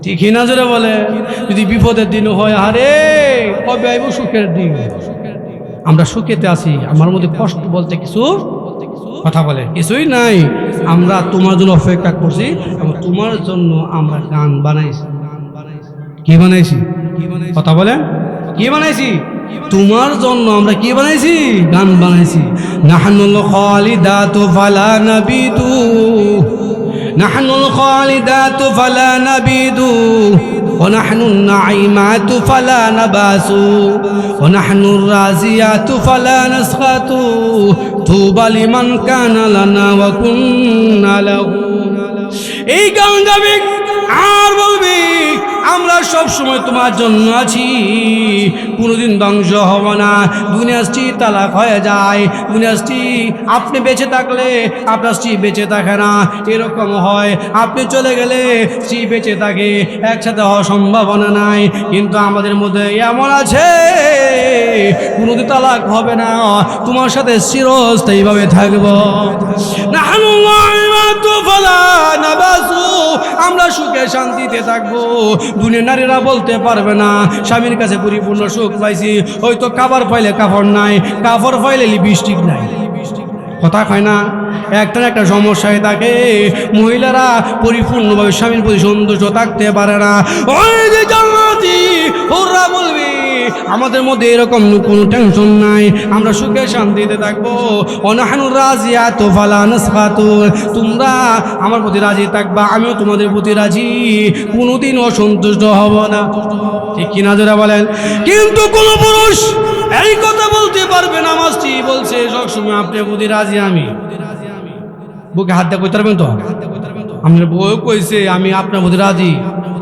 ঠিকই না জোরে বলে? যদি বিপদের দিন হয়, আরে কবে আইব সুখের দিন? আমরা সুখেতে আছি, আমার মধ্যে কষ্ট বলতে কিছু কথা বলে কিছুই নাই। আমরা তোমার জন্য অপেক্ষা করছি এবং তোমার জন্য আমরা গান বানাইছি। কি বানাইছি? কথা বলেন, কি বানাইছি? তোমার জন্য আমরা কি বানাইছি? গান বানাইছি। নাহনুল খালিদাতু ফালা নাবিদু, নাহনুল খালিদাতু ফালা নাবিদু, ونحن النعيمات فلا نباس ونحن الرازيات فلا نسخط طوبى لمن كان لنا وكنا له। এই গান গাবি আর বলবি আমরা সব সময় তোমার জন্য আছি, কোনোদিন ধ্বংস হব না। দুনিয়ার স্ত্রী তালাক হয়ে যায়, দুনিয়ার স্ত্রী আপনি বেঁচে থাকলে আপনার স্ত্রী বেঁচে থাকে না, এরকম হয়। আপনি চলে গেলে স্ত্রী বেঁচে থাকে, একসাথে হওয়ার সম্ভাবনা নাই। কিন্তু আমাদের মধ্যে এমন আছে কোনোদিন তালাক হবে না, তোমার সাথে চিরস্থায়ীভাবে থাকবো। আমরা সুখে শান্তিতে থাকবো। দুনিয়ার নারীরা বলতে পারবে না স্বামীর কাছে পরিপূর্ণ সুখ পাইছি, হয়তো কাপড় পাইলে কাপড় নাই, কাপড় পাইলে লিপস্টিক নাই। কথা কয় না? একটা না একটা সমস্যায় থাকে। মহিলারা পরিপূর্ণভাবে স্বামীর প্রতি সন্তুষ্ট থাকতে পারে না। ওই যে জান্নাতি হুররা বলবি আমাদের মধ্যে এরকম কোনো টেনশন নাই, আমরা সুখে শান্তিতে থাকবো। অনাহানু রাজিয়াতু ফালা নাসখাতু, তোমরা আমার প্রতি রাজি থাকবা, আমিও তোমাদের প্রতি রাজি, কোনোদিন অসন্তুষ্ট হব না। ঠিক কিনা যারা বলেন? কিন্তু কোন পুরুষ এই কথা বলতে পারবে না, আমার স্ত্রী বলছে সবসময় আপনার প্রতি রাজি, আমি বুকে হাত দিয়ে কইতে পারবেন তো? আপনার বউ কইছে আমি আপনার প্রতি রাজি,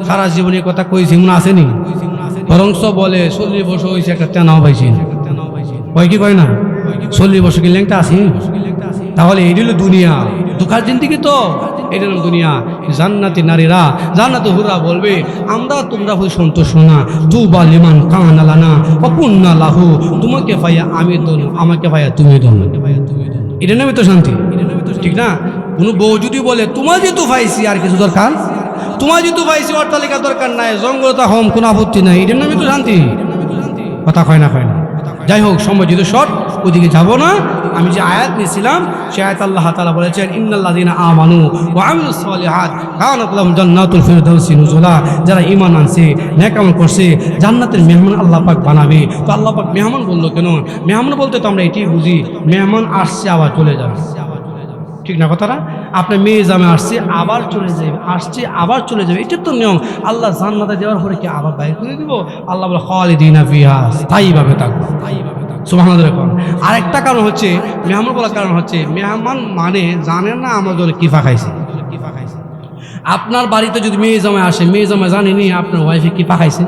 সারা জীবনের কথা কইছি, মনে আসেনি? বরংস বলে 40 বছর হয়েছে একটা তেনাও পাইছি, কয় কি কয় না? 40 বছর কি লেংটা আসি? তাহলে এই হলো দুনিয়া, দুঃখার জিন্দিগি তো, এটা নাম দুনিয়া। জান্নাতি নারীরা, জান্নাতি হুররা বলবে আমরা তোমরা হই সন্তোষ না, তুবা লিমান কানা লানা ওয়া কুন্না লাহু, তোমাকে পাইয়া আমি দোনো, আমাকে পাইয়া তুমি দোনো, এটা নামই তো শান্তি, ঠিক না? কোনো বউ যদি বলে তোমার যেহেতু পাইছি আর কিছু দরকার, তোমার যেহেতু পাইছি অট্টালিকা দরকার নাই, জঙ্গলতা হোম কোনো আপত্তি নাই, এটার নামই তো শান্তি। কথা কয় না, কয় না। যাই হোক, সময় যেহেতু শর্ট, ওইদিকে যাব না। আমি যে আয়াত নিয়েছিলাম সে আয়াত আল্লাহ তাআলা বলেছেন ইন্নাল্লাযীনা আমানু ওয়া আমিলুস সালিহাত কানাত লাহুম জান্নাতুল ফিরদাউসি নুজুলা, যারা ঈমান আনছে, নেক আমল করছে, জান্নাতের মেহমান আল্লাহ পাক বানাবে। তো আল্লাহ পাক মেহমান বললো কেন? মেহমান বলতে তো আমরা এটাই বুঝি, মেহমান আসছে আবার চলে যাবে, ঠিক না কথাটা? আপনার মেয়ে জামে আসছে আবার চলে যাবে, আসছে আবার চলে যাবে, এটা তো নিয়ম। আল্লাহ জান্নাতে দেওয়ার পরে কি আবার বাইরে করে দিব? আল্লাহ বলে খালিদিনা ফিহা, স্থায়ীভাবে থাকবো। সুবহানাল্লাহ। আরেকটা কারণ হচ্ছে মেহমান বলার কারণ হচ্ছে, মেহমান মানে জানেন না আমাদের কিফা খাইছে। আপনার বাড়িতে যদি মেয়ে জামাই আসে, মেয়ে জামাই জানেনি আপনার ওয়াইফে কিফা খাইছে,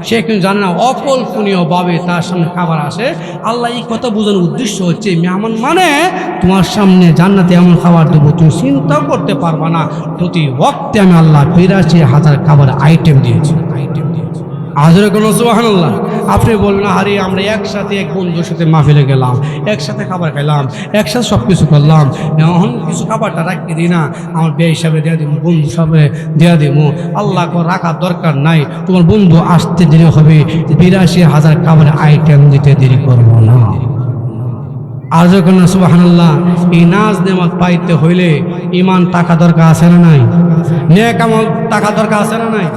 সে কিন্তু জানে না, অকল্পনীয়ভাবে তার সামনে খাবার আসে। আল্লাহ এই কথা বোঝানোর উদ্দেশ্য হচ্ছে মেহমান মানে তোমার সামনে জান্নাতে এমন খাবার দেবো তুমি চিন্তাও করতে পারবা না, প্রতি ওয়াক্তে আমি আল্লাহ 82,000 খাবার আইটেম দিয়েছি। আজরে কোনো সুবহানাল্লাহ। আপনি বলবেন আরে আমরা একসাথে এক বন্ধুর সাথে মাহফিলে গেলাম, একসাথে খাবার খেলাম, একসাথে সব কিছু করলাম, এখন কিছু খাবারটা রাখি দিই না, আমার বে হিসাবে দেওয়া দিব, বন্ধু হিসাবে দেওয়া দিব। আল্লাহ রাখার দরকার নাই, তোমার বন্ধু আসতে দেরি হবে, 82,000 খাবারের আইটেম দিতে দেরি করবো না। আর যখন সুবহানাল্লাহ, এই নাজ নেমাত পাইতে হইলে ইমান টাকা দরকার আছে না নাই? নেক আমল টাকা দরকার আছে না নাই?